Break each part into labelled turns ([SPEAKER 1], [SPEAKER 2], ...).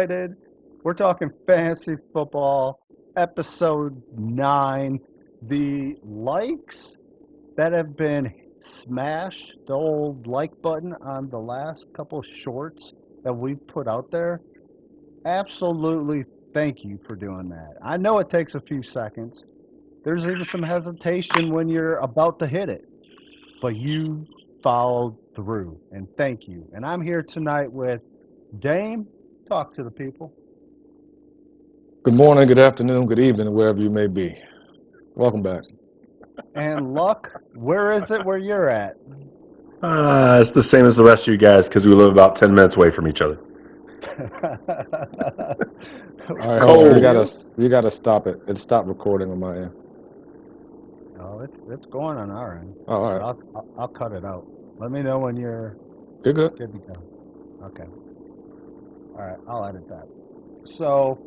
[SPEAKER 1] excited. We're talking fantasy football, episode 9. The likes that have been smashed, the old like button on the last couple shorts that we've put out there, absolutely thank you for doing that. I know it takes a few seconds. There's even some hesitation when you're about to hit it, but you followed through, and thank you. And I'm here tonight with Dame. Talk to the people.
[SPEAKER 2] Good morning, good afternoon, good evening, wherever you may be. Welcome back.
[SPEAKER 1] And Luck, where is it where you're at?
[SPEAKER 3] It's the same as the rest of you guys because we live about 10 minutes away from each other.
[SPEAKER 2] All right, hold on.
[SPEAKER 1] Where are
[SPEAKER 3] Cold.
[SPEAKER 1] you?
[SPEAKER 2] You gotta stop it. It stopped recording on my end.
[SPEAKER 1] Oh, it's going on our end,
[SPEAKER 2] Oh, all
[SPEAKER 1] but
[SPEAKER 2] right.
[SPEAKER 1] I'll cut it out. Let me know when you're
[SPEAKER 2] You're good.
[SPEAKER 1] good to go. Okay. All right, I'll edit that. So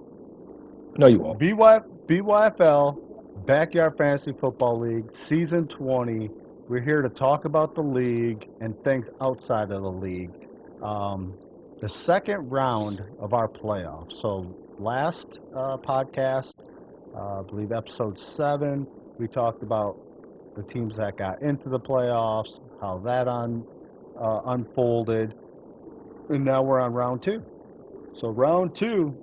[SPEAKER 2] No, you won't.
[SPEAKER 1] BYFL Backyard Fantasy Football League Season 20. We're here to talk about the league and things outside of the league. Um, the second round of our playoffs. So last podcast, I believe episode 7, we talked about the teams that got into the playoffs, how that unfolded, and now we're on round 2. So round 2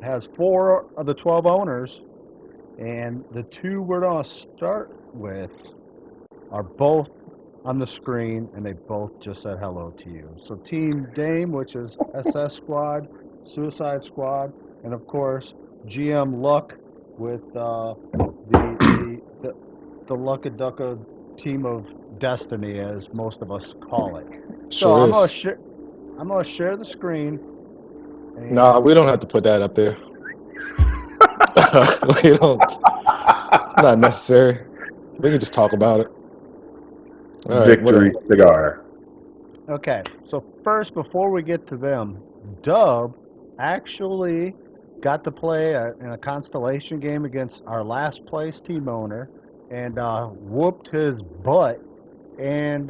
[SPEAKER 1] has 4 of the 12 owners, and the 2 we're going to start with are both on the screen, and they both just said hello to you. So Team Dame, which is SS Squad, Suicide Squad, and of course GM Luck with the Lucka Ducka team of destiny, as most of us call it. So
[SPEAKER 2] Sure is.
[SPEAKER 1] I'm gonna share the screen.
[SPEAKER 2] Nah,
[SPEAKER 1] And
[SPEAKER 2] we don't have to put that up there. We don't. It's not necessary. We can just talk about it. All right. What
[SPEAKER 3] Victory
[SPEAKER 2] else?
[SPEAKER 3] cigar.
[SPEAKER 1] okay, so first, before we get to them, Dub actually got to play in a constellation game against our last place team owner and whooped his butt, and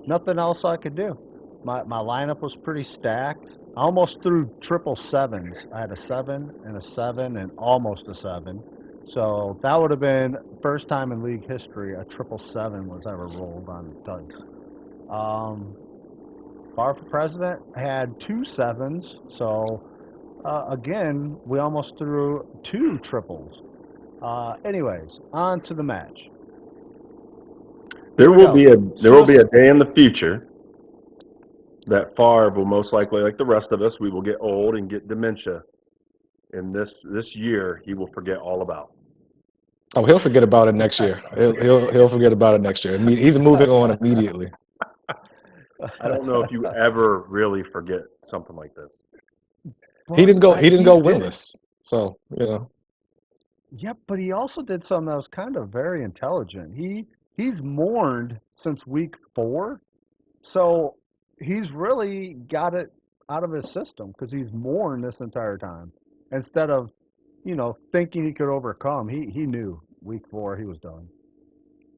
[SPEAKER 1] nothing else I could do. My lineup was pretty stacked. I almost threw triple sevens. I had a 7 and a 7 and almost a 7. So that would have been first time in league history a triple seven was ever rolled on dice. Um, Bar for President had 2 sevens, so again, we almost threw 2 triples. Anyways, on to the match. Here
[SPEAKER 3] There
[SPEAKER 1] we
[SPEAKER 3] will
[SPEAKER 1] go.
[SPEAKER 3] be a day in the future that Favre will most likely, like the rest of us, we will get old and get dementia. And this year, he will forget all about.
[SPEAKER 2] Oh, he'll forget about it next year. He'll forget about it next year. He's moving on immediately.
[SPEAKER 3] I don't know if you ever really forget something like this.
[SPEAKER 2] He
[SPEAKER 1] But
[SPEAKER 2] didn't go. He didn't
[SPEAKER 1] he
[SPEAKER 2] go
[SPEAKER 1] did it.
[SPEAKER 2] winless. So
[SPEAKER 1] Yep, but he also did something that was kind of very intelligent. He's mourned since week 4, so he's really got it out of his system because he's mourned this entire time. Instead of, thinking he could overcome, he knew week 4 he was done.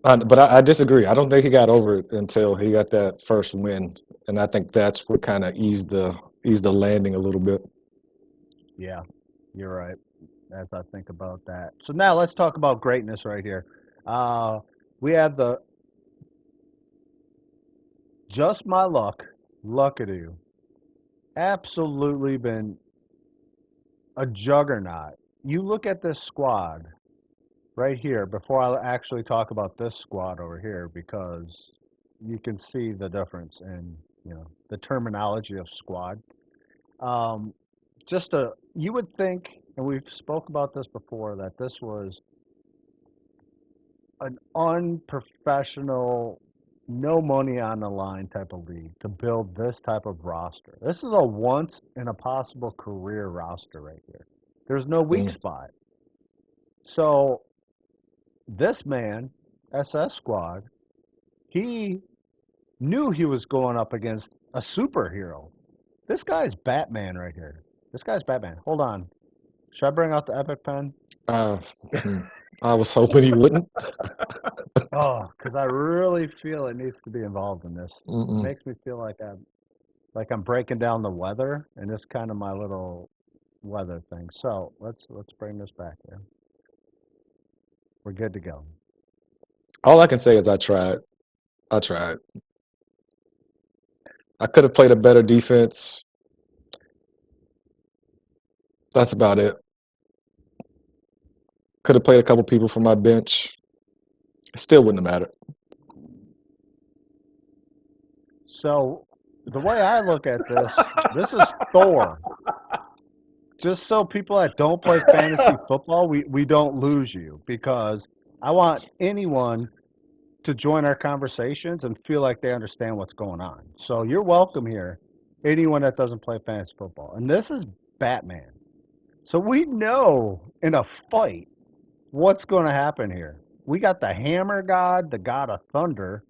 [SPEAKER 2] But I disagree. I don't think he got over it until he got that first win, and I think that's what kind of eased the landing a little bit.
[SPEAKER 1] Yeah, you're right. As I think about that, so now let's talk about greatness right here. Uh, we have the just my luckadoo, absolutely been a juggernaut. You look at this squad right here before I actually talk about this squad over here because you can see the difference in the terminology of squad. Um, just a you would think, and we've spoke about this before, that this was an unprofessional, no money on the line type of league to build this type of roster. This is a once in a possible career roster right here. There's no weak
[SPEAKER 2] Mm.
[SPEAKER 1] spot. So this man, SS Squad, he knew he was going up against a superhero. This guy's Batman right here. This guy's Batman. Hold on. Should I bring out the epic pen?
[SPEAKER 2] Uh, hmm. I was hoping he wouldn't.
[SPEAKER 1] Oh, because I really feel it needs to be involved in this. It
[SPEAKER 2] Mm-mm.
[SPEAKER 1] makes me feel like I'm. like I'm breaking down the weather, and it's kind of my little weather thing. So let's bring this back here. We're good to go.
[SPEAKER 2] All I can say is I tried. I tried. I could have played a better defense. That's about it. Could have played a couple people from my bench. It still wouldn't have mattered.
[SPEAKER 1] So the way I look at this is Thor. Just so people that don't play fantasy football, we don't lose you, because I want anyone to join our conversations and feel like they understand what's going on. So you're welcome here, anyone that doesn't play fantasy football. And this is Batman. So we know in a fight what's going to happen here. We got the Hammer God, the God of Thunder,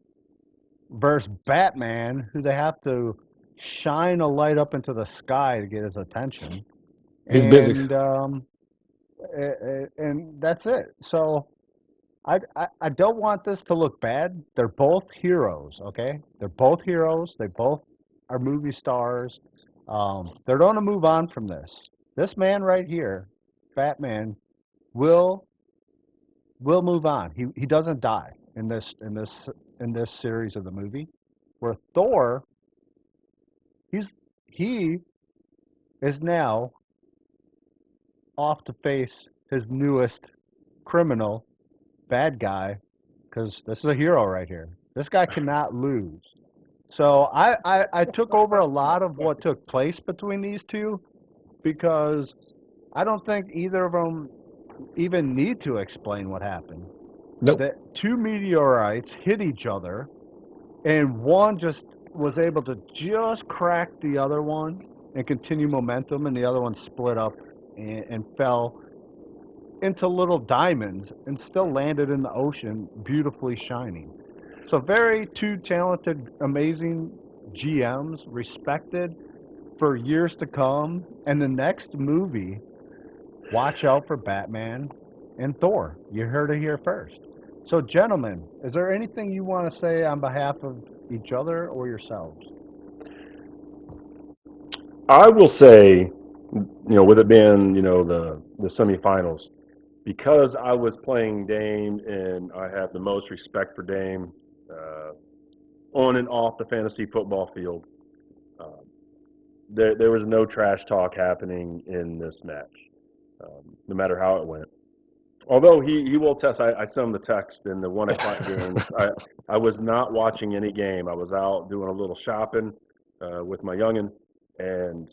[SPEAKER 1] versus Batman, who they have to shine a light up into the sky to get his attention.
[SPEAKER 2] He's busy.
[SPEAKER 1] And that's it. So I don't want this to look bad. They're both heroes, okay? They're both heroes. They both are movie stars. They're going to move on from this. This man right here, Batman, will move on. He doesn't die in this series of the movie. Where Thor, he is now off to face his newest criminal, bad guy, because this is a hero right here. This guy cannot lose. So I took over a lot of what took place between these two, because I don't think either of them even need to explain what happened.
[SPEAKER 2] Nope.
[SPEAKER 1] That two meteorites hit each other, and one just was able to just crack the other one and continue momentum, and the other one split up and fell into little diamonds and still landed in the ocean, beautifully shining. So very two talented, amazing GMs, respected for years to come. And the next movie, watch out for Batman and Thor. You heard it here first. So, gentlemen, is there anything you want to say on behalf of each other or yourselves?
[SPEAKER 3] I will say, with it being, the semifinals, because I was playing Dame and I have the most respect for Dame on and off the fantasy football field, there was no trash talk happening in this match, no matter how it went. Although he will test, I sent him the text in the 1 o'clock games. I was not watching any game. I was out doing a little shopping with my youngin', and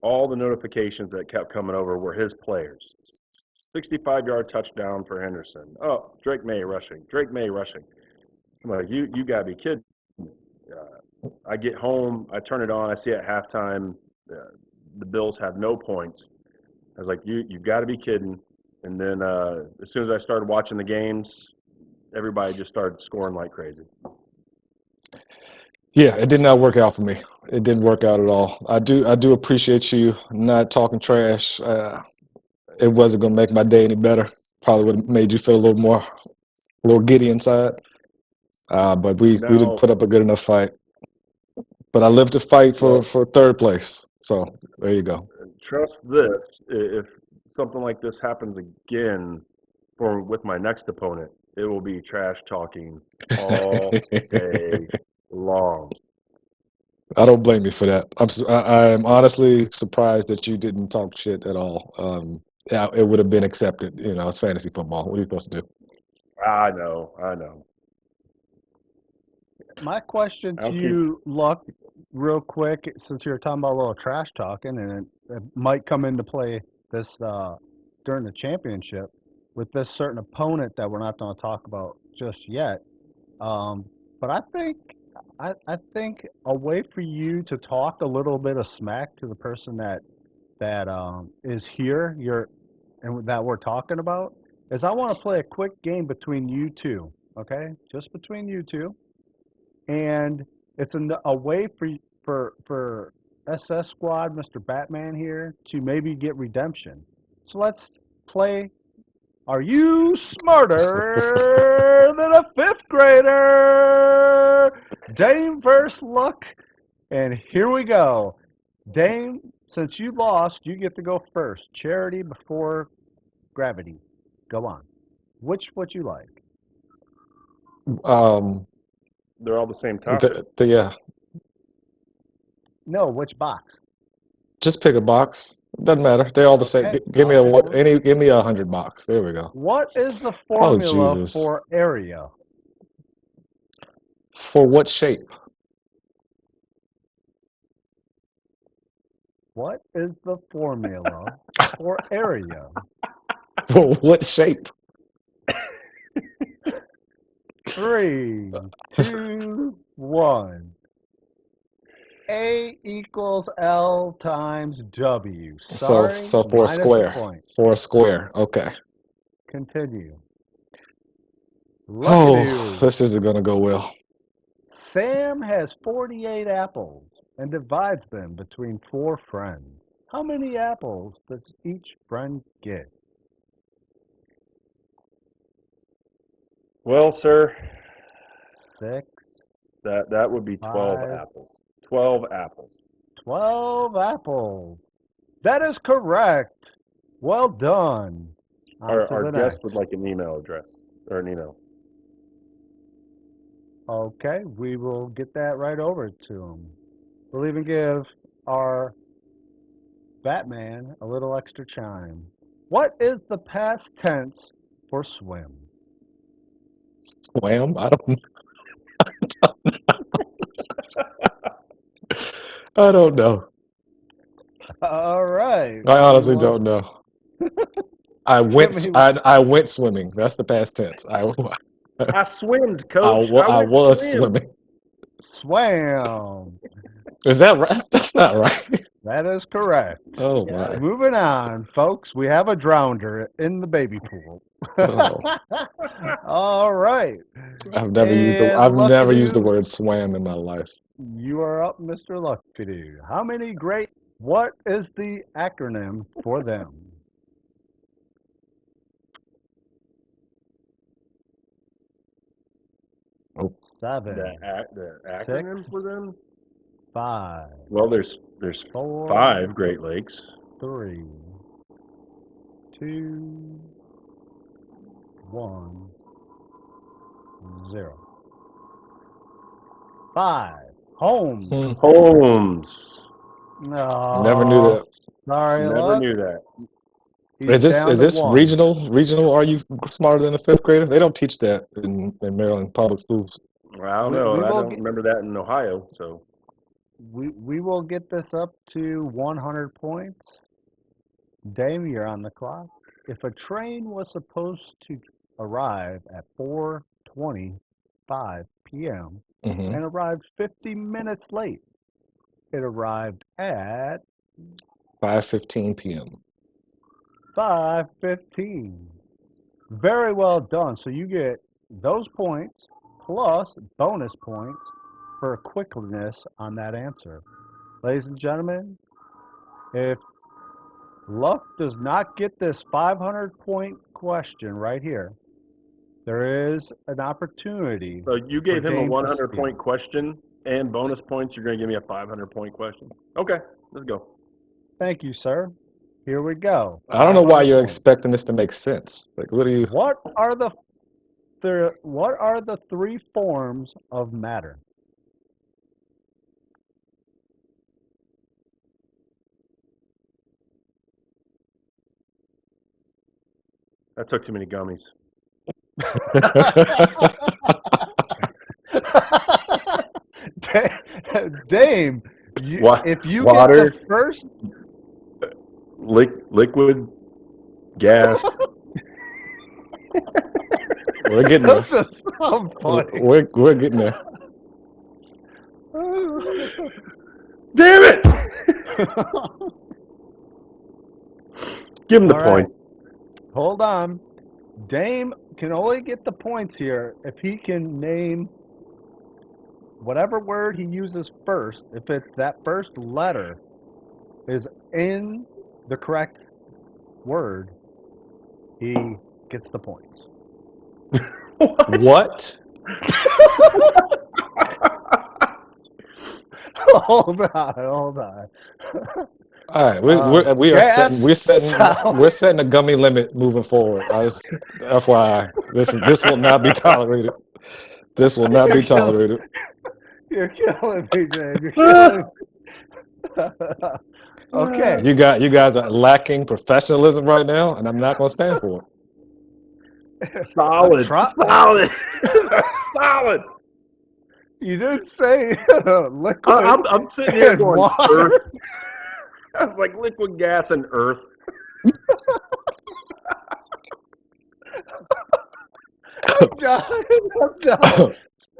[SPEAKER 3] all the notifications that kept coming over were his players. 65-yard touchdown for Henderson. Oh, Drake May rushing. Drake May rushing. I'm like, you got to be kidding. I get home, I turn it on, I see at halftime the Bills have no points. I was like, you've got to be kidding. And then as soon as I started watching the games, everybody just started scoring like crazy.
[SPEAKER 2] Yeah, it did not work out for me. It didn't work out at all. I do appreciate you not talking trash. It wasn't gonna make my day any better. Probably would have made you feel a little giddy inside. But we didn't
[SPEAKER 3] Now,
[SPEAKER 2] put up a good enough fight. But I live to fight for
[SPEAKER 3] well,
[SPEAKER 2] third place. So there you go.
[SPEAKER 3] trust this: if something like this happens again with my next opponent, it will be trash talking all day long.
[SPEAKER 2] I don't blame you for that. I'm honestly surprised that you didn't talk shit at all. Yeah, it would have been accepted. It's fantasy football. What are you supposed to do?
[SPEAKER 3] I know.
[SPEAKER 1] My question to
[SPEAKER 3] I'll keep.
[SPEAKER 1] you, Luck, real quick, since you were talking about a little trash talking, and it might come into play this during the championship with this certain opponent that we're not going to talk about just yet. But I think a way for you to talk a little bit of smack to the person that is here, and that we're talking about, is I want to play a quick game between you two. Okay, just between you two, and it's a way for SS Squad, Mr. Batman here, to maybe get redemption. So let's play. Are you smarter than a fifth grader? Dame versus Luck. And here we go. Dame, since you lost, you get to go first. Charity before gravity. Go on. Which would you like?
[SPEAKER 3] They're all the same topic.
[SPEAKER 2] Yeah.
[SPEAKER 1] No, which box?
[SPEAKER 2] Just pick a box. Doesn't matter. They're all the same.
[SPEAKER 1] Okay,
[SPEAKER 2] Give me a
[SPEAKER 1] I'll pick one.
[SPEAKER 2] give me 100 box. There we go.
[SPEAKER 1] What is the
[SPEAKER 2] Oh
[SPEAKER 1] formula
[SPEAKER 2] Jesus.
[SPEAKER 1] for area?
[SPEAKER 2] For what shape?
[SPEAKER 1] What is the formula for area?
[SPEAKER 2] For what shape?
[SPEAKER 1] 3, 2, 1. A equals L times W. Sorry,
[SPEAKER 2] So for a
[SPEAKER 1] minus a
[SPEAKER 2] square.
[SPEAKER 1] point.
[SPEAKER 2] For a square. Okay.
[SPEAKER 1] Continue.
[SPEAKER 2] Oh,
[SPEAKER 1] Luckadoo.
[SPEAKER 2] this isn't gonna go well.
[SPEAKER 1] Sam has 48 apples and divides them between 4 friends. How many apples does each friend get?
[SPEAKER 3] Well, sir,
[SPEAKER 1] 6,
[SPEAKER 3] that would be 12
[SPEAKER 1] 5,
[SPEAKER 3] apples. 12 apples.
[SPEAKER 1] 12 apples. That is correct. Well done. On to
[SPEAKER 3] Our
[SPEAKER 1] the
[SPEAKER 3] guest
[SPEAKER 1] next.
[SPEAKER 3] would like an email address or an email.
[SPEAKER 1] Okay, we will get that right over to him. We'll even give our Batman a little extra chime. What is the past tense for swim?
[SPEAKER 2] Swam? I don't know.
[SPEAKER 1] All right.
[SPEAKER 2] I
[SPEAKER 1] We
[SPEAKER 2] honestly
[SPEAKER 1] will
[SPEAKER 2] don't know.
[SPEAKER 1] give me
[SPEAKER 2] I went swimming. That's the past tense.
[SPEAKER 3] I swimmed, coach. I
[SPEAKER 2] I
[SPEAKER 3] went
[SPEAKER 2] was
[SPEAKER 3] swim.
[SPEAKER 2] swimming.
[SPEAKER 1] swam.
[SPEAKER 2] Is that right? That's not right.
[SPEAKER 1] That is correct.
[SPEAKER 2] Oh
[SPEAKER 3] Yeah.
[SPEAKER 2] my.
[SPEAKER 1] Moving on, folks. We have a drowner in the baby pool.
[SPEAKER 2] Oh.
[SPEAKER 1] All right.
[SPEAKER 2] I've never used the
[SPEAKER 1] And
[SPEAKER 2] I've never used the
[SPEAKER 1] Luckadoo,
[SPEAKER 2] word swam in my life.
[SPEAKER 1] you are up, Mr. Luckadoo. What is the acronym for them?
[SPEAKER 2] Oh.
[SPEAKER 1] 7,
[SPEAKER 3] The acronym
[SPEAKER 1] 6,
[SPEAKER 3] for them?
[SPEAKER 1] 5,
[SPEAKER 3] Well, there's
[SPEAKER 1] 4,
[SPEAKER 3] 5 Great Lakes.
[SPEAKER 1] 3, 2, 1, 0. 5. Home.
[SPEAKER 2] Hmm.
[SPEAKER 3] Holmes.
[SPEAKER 2] Never knew
[SPEAKER 1] No.
[SPEAKER 2] that.
[SPEAKER 1] Sorry,
[SPEAKER 3] Never
[SPEAKER 1] Luck.
[SPEAKER 3] knew that.
[SPEAKER 1] He's down
[SPEAKER 2] Is
[SPEAKER 1] to
[SPEAKER 2] this
[SPEAKER 1] 1.
[SPEAKER 2] regional? Are you smarter than a fifth grader? They don't teach that in Maryland public schools.
[SPEAKER 3] I don't
[SPEAKER 1] We,
[SPEAKER 3] know.
[SPEAKER 1] we
[SPEAKER 3] I
[SPEAKER 1] will
[SPEAKER 3] don't
[SPEAKER 1] get
[SPEAKER 3] remember that in Ohio. So
[SPEAKER 1] we will get this up to 100 points. Dame, you're on the clock. If a train was supposed to arrive at 4:25 p.m.
[SPEAKER 2] Hmm.
[SPEAKER 1] and arrived 50 minutes late, it arrived at
[SPEAKER 2] 5:15 p.m.
[SPEAKER 1] 5:15. Very well done. So you get those points plus bonus points for quickness on that answer. Ladies and gentlemen, if Luck does not get this 500-point question right here, there is an opportunity
[SPEAKER 3] so you
[SPEAKER 1] for
[SPEAKER 3] gave him a
[SPEAKER 1] Dame to
[SPEAKER 3] 100-point
[SPEAKER 1] steal.
[SPEAKER 3] question and bonus points. You're going to give me a 500-point question. Okay, let's go.
[SPEAKER 1] Thank you, sir. Here we go.
[SPEAKER 2] I don't know why
[SPEAKER 1] 500
[SPEAKER 2] you're
[SPEAKER 1] points.
[SPEAKER 2] expecting this to make sense. Like, what are you?
[SPEAKER 1] What are the 3 forms of matter?
[SPEAKER 3] That took too many gummies.
[SPEAKER 1] Dame,
[SPEAKER 3] What?
[SPEAKER 1] if you
[SPEAKER 3] Water,
[SPEAKER 1] get the first,
[SPEAKER 3] liquid, gas.
[SPEAKER 2] We're getting there.
[SPEAKER 1] this is so funny.
[SPEAKER 2] We're getting there.
[SPEAKER 3] Damn it! Give him the
[SPEAKER 1] All right.
[SPEAKER 3] point.
[SPEAKER 1] Hold on. Dame can only get the points here if he can name whatever word he uses first. If it's that first letter is in the correct word, he gets the points.
[SPEAKER 2] What?
[SPEAKER 1] Hold on.
[SPEAKER 2] All right, we are setting
[SPEAKER 1] Gas, salad.
[SPEAKER 2] we're setting a gummy limit moving forward. I just FYI, this will not be tolerated. This will not be tolerated.
[SPEAKER 1] You're killing me, Dave. You're killing me. Okay.
[SPEAKER 2] You guys are lacking professionalism right now, and I'm not going to stand for it.
[SPEAKER 3] Solid.
[SPEAKER 1] You didn't say liquid
[SPEAKER 3] I'm sitting here
[SPEAKER 1] and
[SPEAKER 3] going
[SPEAKER 1] water.
[SPEAKER 3] earth. I was like liquid gas and earth.
[SPEAKER 1] I'm done.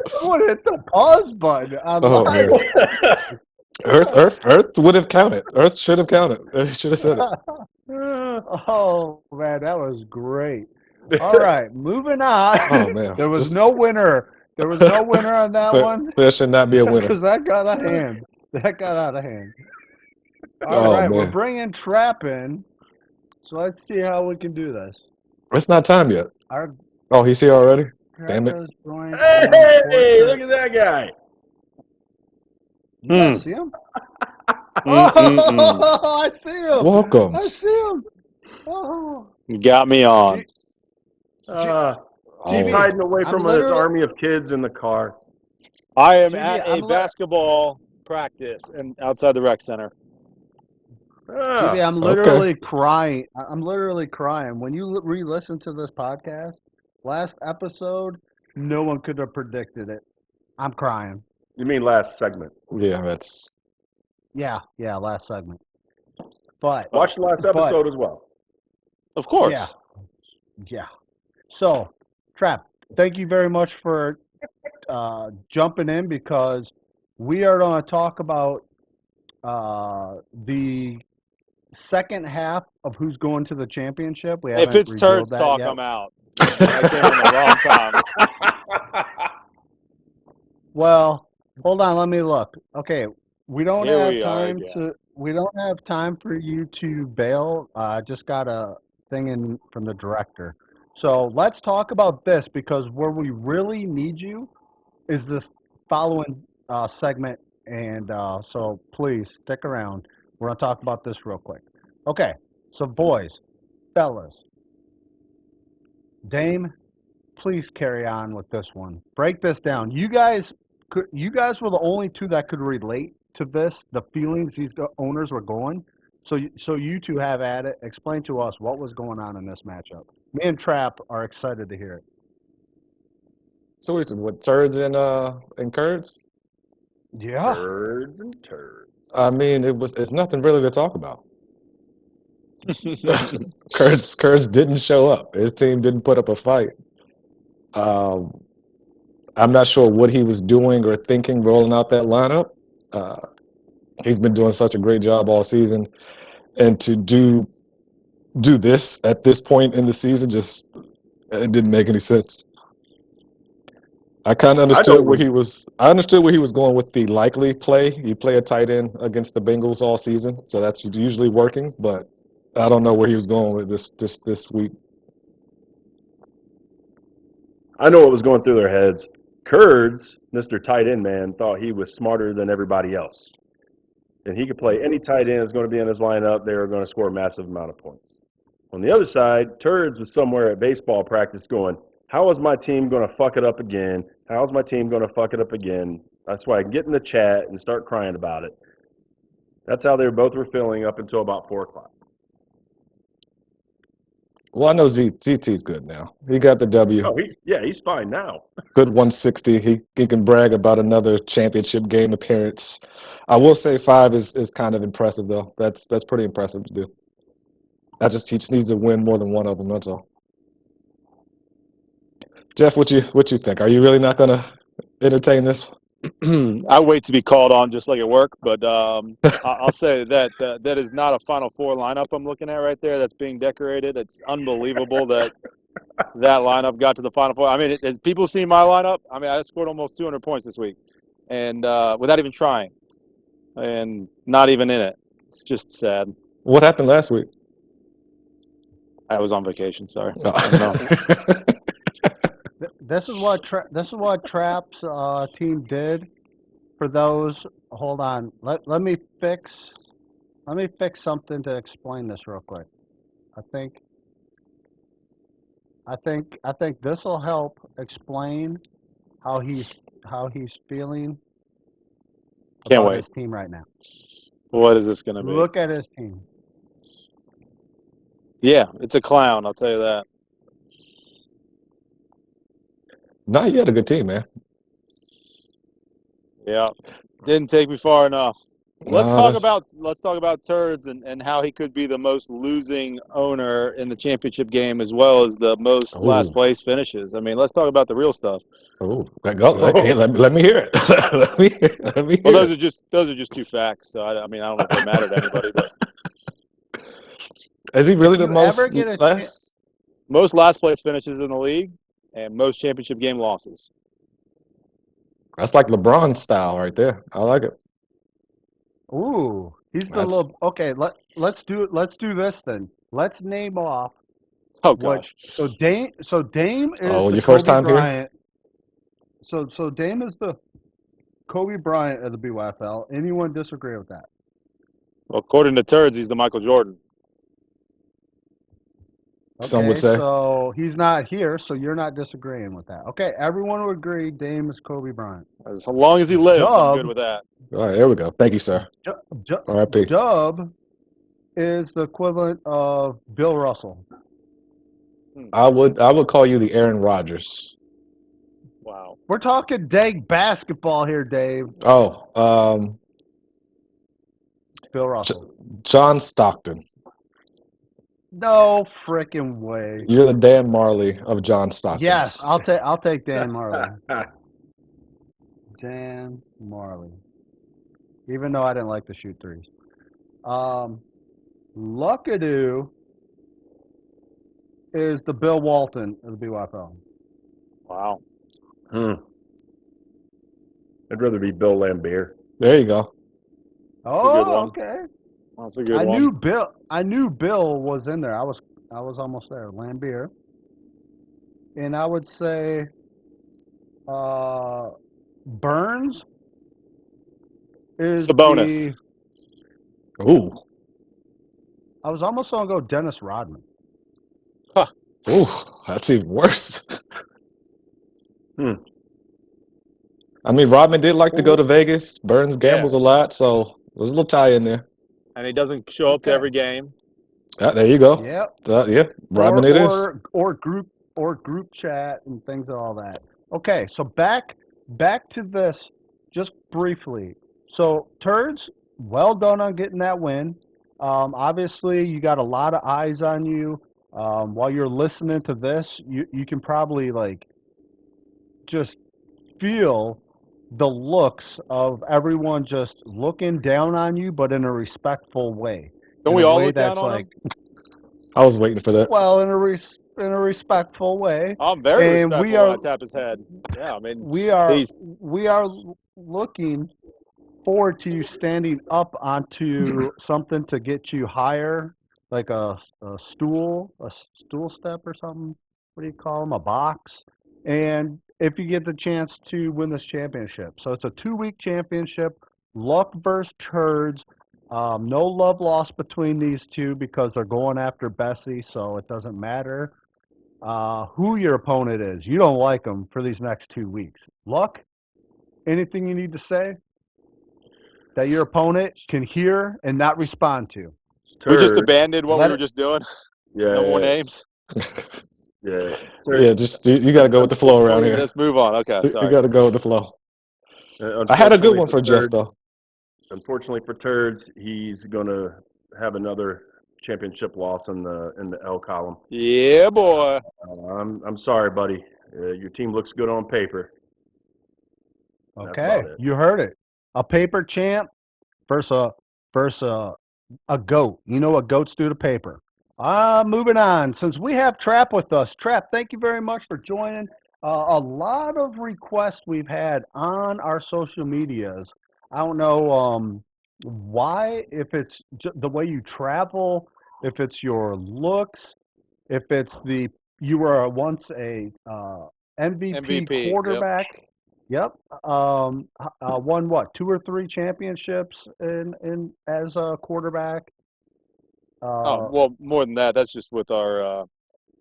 [SPEAKER 1] Someone hit the pause button on
[SPEAKER 2] Oh,
[SPEAKER 1] live.
[SPEAKER 2] man. Earth would have counted. Earth should have counted. It should have said it.
[SPEAKER 1] Oh man, that was great. All right, moving on.
[SPEAKER 2] Oh man,
[SPEAKER 1] There was no winner. There was no winner on that one
[SPEAKER 2] There should not be a winner.
[SPEAKER 1] because that got out of hand. All
[SPEAKER 2] Oh,
[SPEAKER 1] right, we're
[SPEAKER 2] man.
[SPEAKER 1] bringing Trap in, so let's see how we can do this.
[SPEAKER 2] It's not time yet.
[SPEAKER 1] Our
[SPEAKER 2] Oh, he's here already. Damn it.
[SPEAKER 1] Trap has joined
[SPEAKER 3] Hey, look at that guy.
[SPEAKER 1] You guys see him?
[SPEAKER 4] Mm-mm-mm.
[SPEAKER 1] Oh, I see him.
[SPEAKER 2] Welcome.
[SPEAKER 1] I see him. Oh.
[SPEAKER 4] Got me on.
[SPEAKER 3] He's
[SPEAKER 2] Oh,
[SPEAKER 3] hiding away
[SPEAKER 1] I'm
[SPEAKER 3] from his
[SPEAKER 1] literally-
[SPEAKER 3] army of kids in the car.
[SPEAKER 4] I am
[SPEAKER 1] Jimmy,
[SPEAKER 4] at
[SPEAKER 1] I'm
[SPEAKER 4] a
[SPEAKER 1] li-
[SPEAKER 4] basketball practice and outside the rec center.
[SPEAKER 3] Ah,
[SPEAKER 1] TV, I'm literally crying. I'm literally crying. When you re-listen to this podcast, last episode, no one could have predicted it. I'm crying.
[SPEAKER 3] you mean last segment?
[SPEAKER 2] yeah, that's
[SPEAKER 1] Yeah, last segment. But
[SPEAKER 3] Watch the last episode as well.
[SPEAKER 4] Of course.
[SPEAKER 1] yeah. So, Trap, thank you very much for jumping in because we are going to talk about the second half of who's going to the championship. We
[SPEAKER 4] If
[SPEAKER 1] haven't
[SPEAKER 4] it's
[SPEAKER 1] revealed
[SPEAKER 4] turds
[SPEAKER 1] that
[SPEAKER 4] talk,
[SPEAKER 1] yet.
[SPEAKER 4] I'm out. I came in the wrong time.
[SPEAKER 1] Well, hold on, let me look. Okay, we don't
[SPEAKER 4] Here
[SPEAKER 1] have
[SPEAKER 4] we are
[SPEAKER 1] time
[SPEAKER 4] again.
[SPEAKER 1] we don't have time for you to bail. I just got a thing in from the director. So let's talk about this because where we really need you is this following segment, and so please stick around. We're gonna talk about this real quick. Okay, so boys, fellas, Dame, please carry on with this one. Break this down. You guys were the only two that could relate to this, the feelings these owners were going. So you two have at it. Explain to us what was going on in this matchup. Me and Trap are excited to hear it.
[SPEAKER 2] so. What turds and curds?
[SPEAKER 1] Yeah.
[SPEAKER 3] Turds and turds.
[SPEAKER 2] I mean, it's nothing really to talk about. Kurtz didn't show up. His team didn't put up a fight. I'm not sure what he was doing or thinking rolling out that lineup. He's been doing such a great job all season, and to do this at this point in the season it didn't make any sense. I kind of understood where he was. I understood where he was going with the likely play. You play a tight end against the Bengals all season, so that's usually working. But I don't know where he was going with this week.
[SPEAKER 3] I know what was going through their heads. Kurds, Mr. Tight End man, thought he was smarter than everybody else. And he could play any tight end that's going to be in his lineup. They were going to score a massive amount of points. On the other side, Turds was somewhere at baseball practice going, how is my team going to fuck it up again? How's my team going to fuck it up again? That's why I can get in the chat and start crying about it. That's how they both were feeling up until about 4 o'clock.
[SPEAKER 2] Well, I know ZT's good now. He got the W.
[SPEAKER 3] Oh, he's fine now.
[SPEAKER 2] Good 160. He can brag about another championship game appearance. I will say 5 is kind of impressive though. That's pretty impressive to do. He just needs to win more than one of them. That's all. Jeff, what you think? Are you really not gonna entertain this?
[SPEAKER 4] I wait to be called on just like at work, but I'll say that that is not a Final Four lineup I'm looking at right there that's being decorated. It's unbelievable that lineup got to the Final Four. I mean, has people seen my lineup? I mean, I scored almost 200 points this week, and without even trying, and not even in it. It's just sad.
[SPEAKER 2] What happened last week?
[SPEAKER 4] I was on vacation. Sorry.
[SPEAKER 1] This is what Trap's team did for those, hold on. Let me fix something to explain this real quick. I think this will help explain how he's feeling
[SPEAKER 4] Can't
[SPEAKER 1] about
[SPEAKER 4] wait.
[SPEAKER 1] his team right now.
[SPEAKER 4] What is this going to be?
[SPEAKER 1] Look at his team.
[SPEAKER 4] Yeah, it's a clown. I'll tell you that.
[SPEAKER 2] Nah, you had a good team, man.
[SPEAKER 4] Yeah, didn't take me far enough. Let's
[SPEAKER 2] Nah,
[SPEAKER 4] talk
[SPEAKER 2] that's
[SPEAKER 4] about Turds and how he could be the most losing owner in the championship game as well as the most last
[SPEAKER 2] oh
[SPEAKER 4] place finishes. I mean, let's talk about the real stuff.
[SPEAKER 2] oh. Hey, let me hear it. let me
[SPEAKER 4] Well,
[SPEAKER 2] hear
[SPEAKER 4] those are just two facts. So I mean, I don't know if they matter to anybody, but
[SPEAKER 2] it. Is he
[SPEAKER 1] If
[SPEAKER 2] really the
[SPEAKER 1] you ever
[SPEAKER 2] most
[SPEAKER 1] get a chance,
[SPEAKER 2] less?
[SPEAKER 4] most last place finishes in the league and most championship game losses.
[SPEAKER 2] That's like LeBron style right there. I like it.
[SPEAKER 1] ooh, he's the
[SPEAKER 2] That's
[SPEAKER 1] little. Okay, let's do this then. Let's name off
[SPEAKER 4] Oh
[SPEAKER 1] what.
[SPEAKER 4] gosh,
[SPEAKER 1] Dame is
[SPEAKER 2] oh,
[SPEAKER 1] the
[SPEAKER 2] your first
[SPEAKER 1] Kobe
[SPEAKER 2] time here?
[SPEAKER 1] Bryant. So Dame is the Kobe Bryant of the BYFL. Anyone disagree with that?
[SPEAKER 4] well, according to Turds, he's the Michael Jordan.
[SPEAKER 2] Some would
[SPEAKER 1] Okay,
[SPEAKER 2] say.
[SPEAKER 1] so he's not here, so you're not disagreeing with that. Okay, everyone would agree Dame is Kobe Bryant.
[SPEAKER 4] As long as he lives, I'm good
[SPEAKER 1] Dub,
[SPEAKER 4] with that.
[SPEAKER 2] All right, there we go. Thank you, sir. R.I.P.
[SPEAKER 1] Dub is the equivalent of Bill Russell.
[SPEAKER 2] I would call you the Aaron Rodgers.
[SPEAKER 4] Wow.
[SPEAKER 1] We're talking dang basketball here, Dave.
[SPEAKER 2] Oh,
[SPEAKER 1] Bill
[SPEAKER 2] J-
[SPEAKER 1] Russell.
[SPEAKER 2] John Stockton.
[SPEAKER 1] No freaking way.
[SPEAKER 2] You're the Dan Marley of John
[SPEAKER 1] Yes,
[SPEAKER 2] Stockton's.
[SPEAKER 1] I'll take Dan Marley. Dan Marley. Even though I didn't like to shoot threes. Luckadoo is the Bill Walton of the BYFL.
[SPEAKER 4] Wow.
[SPEAKER 3] I'd rather be Bill Lambier.
[SPEAKER 2] There you go.
[SPEAKER 4] That's a good
[SPEAKER 1] Oh,
[SPEAKER 4] one.
[SPEAKER 1] okay.
[SPEAKER 4] That's a good
[SPEAKER 1] I
[SPEAKER 4] one.
[SPEAKER 1] knew Bill was in there. I was almost there. Lambier. And I would say Burns is
[SPEAKER 4] Sabonis.
[SPEAKER 2] Ooh,
[SPEAKER 1] I was almost gonna go Dennis Rodman.
[SPEAKER 2] ooh, that's even worse. I mean, Rodman did like to go to Vegas. Burns gambles a lot, so there's a little tie in there.
[SPEAKER 4] And he doesn't show up to
[SPEAKER 1] Okay.
[SPEAKER 4] every game.
[SPEAKER 2] There you go.
[SPEAKER 1] Yep.
[SPEAKER 2] Yeah, Rodman it is.
[SPEAKER 1] Or group chat and things and all that. Okay, so back to this just briefly. So Turds, well done on getting that win. Obviously, you got a lot of eyes on you. While you're listening to this, you can probably like just feel the looks of everyone just looking down on you, but in a respectful way.
[SPEAKER 4] Don't
[SPEAKER 1] In
[SPEAKER 4] we
[SPEAKER 1] a
[SPEAKER 4] all
[SPEAKER 1] way
[SPEAKER 4] look down
[SPEAKER 1] that's
[SPEAKER 4] on
[SPEAKER 1] like,
[SPEAKER 4] him?
[SPEAKER 2] I was waiting for that.
[SPEAKER 1] well, in a respectful way.
[SPEAKER 4] I'm very
[SPEAKER 1] And
[SPEAKER 4] respectful when I tap his head. Yeah, I mean,
[SPEAKER 1] we are
[SPEAKER 4] he's
[SPEAKER 1] looking forward to you standing up onto something to get you higher, like a stool step or something. What do you call them? A box. And if you get the chance to win this championship, so it's a 2-week championship. Luck versus Turds. No love lost between these two because they're going after Bessie, so it doesn't matter who your opponent is. You don't like them for these next 2 weeks. Luck, anything you need to say that your opponent can hear and not respond to?
[SPEAKER 4] we just
[SPEAKER 3] Turd.
[SPEAKER 4] abandoned what we
[SPEAKER 1] Let
[SPEAKER 4] were
[SPEAKER 1] it.
[SPEAKER 4] just doing.
[SPEAKER 3] Yeah,
[SPEAKER 4] No more
[SPEAKER 3] yeah,
[SPEAKER 4] names.
[SPEAKER 3] yeah.
[SPEAKER 2] Yeah, just you got to go with the flow around here.
[SPEAKER 4] Let's move on. Okay,
[SPEAKER 2] You
[SPEAKER 4] sorry.
[SPEAKER 2] got to go with the flow. I had a good
[SPEAKER 3] Unfortunately
[SPEAKER 2] one for Jeff
[SPEAKER 3] Turds,
[SPEAKER 2] though.
[SPEAKER 3] Unfortunately for Turds, he's gonna have another championship loss in the L column.
[SPEAKER 4] Yeah, boy.
[SPEAKER 3] I'm sorry, buddy. Your team looks good on paper. That's
[SPEAKER 1] Okay,
[SPEAKER 3] about it.
[SPEAKER 1] you heard it. A paper champ versus a goat. You know what goats do to paper. Moving on. Since we have Trap with us, Trap, thank you very much for joining. A lot of requests we've had on our social medias. I don't know why, if it's the way you travel, if it's your looks, if it's you were once a MVP
[SPEAKER 4] MVP. Yep.
[SPEAKER 1] quarterback. Yep. Won what, 2 or 3 championships in as a quarterback.
[SPEAKER 4] Oh,
[SPEAKER 1] Uh,
[SPEAKER 4] well, more than that. That's just with our.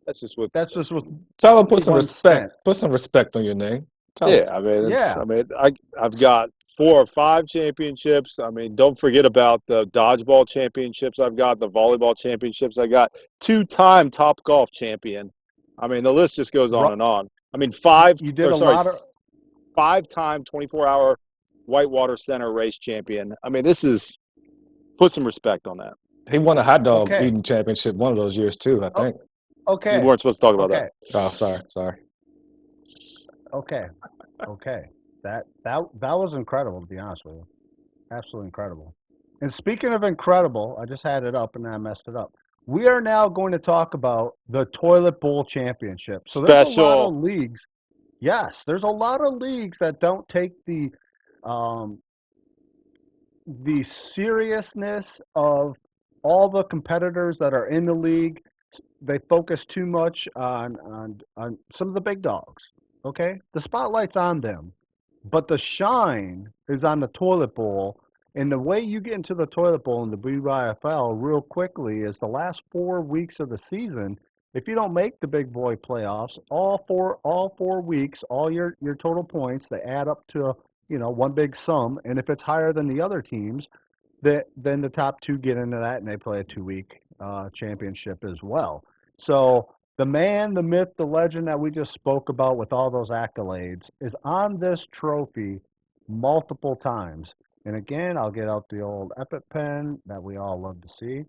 [SPEAKER 4] That's just with.
[SPEAKER 1] that's just with
[SPEAKER 2] Tell him put some
[SPEAKER 1] one
[SPEAKER 2] respect.
[SPEAKER 1] stint.
[SPEAKER 2] Put some respect on your name. Tell him.
[SPEAKER 4] Yeah, I mean, it's.
[SPEAKER 1] Yeah.
[SPEAKER 4] I mean, I've got 4 or 5 championships. I mean, don't forget about the dodgeball championships. I've got the volleyball championships. I got 2-time Top Golf champion. I mean, the list just goes on
[SPEAKER 1] Ru-
[SPEAKER 4] and on. I mean,
[SPEAKER 1] You did a lot of
[SPEAKER 4] 5-time 24-hour Whitewater Center race champion. I mean, this is put some respect on that.
[SPEAKER 2] He won a hot dog
[SPEAKER 1] okay.
[SPEAKER 2] eating championship one of those years too, I
[SPEAKER 1] Oh,
[SPEAKER 2] think.
[SPEAKER 4] You
[SPEAKER 1] okay.
[SPEAKER 4] weren't supposed to talk about that.
[SPEAKER 1] Okay.
[SPEAKER 2] Oh, sorry.
[SPEAKER 1] Okay. Okay. That was incredible, to be honest with you. Absolutely incredible. And speaking of incredible, I just had it up and I messed it up. We are now going to talk about the Toilet Bowl Championship. So there's a lot
[SPEAKER 4] Special.
[SPEAKER 1] of leagues. Yes, there's a lot of leagues that don't take um, the seriousness of all the competitors that are in the league. They focus too much on some of the big dogs. Okay, the spotlight's on them, but the shine is on the toilet bowl. And the way you get into the toilet bowl in the BYFL real quickly is the last 4 weeks of the season. If you don't make the big boy playoffs, all four weeks, all your total points, they add up to one big sum. And if it's higher than the other teams, then the top two get into that and they play a 2 week championship as well. So the man, the myth, the legend that we just spoke about with all those accolades is on this trophy multiple times. And again, I'll get out the old Epic pen that we all love to see.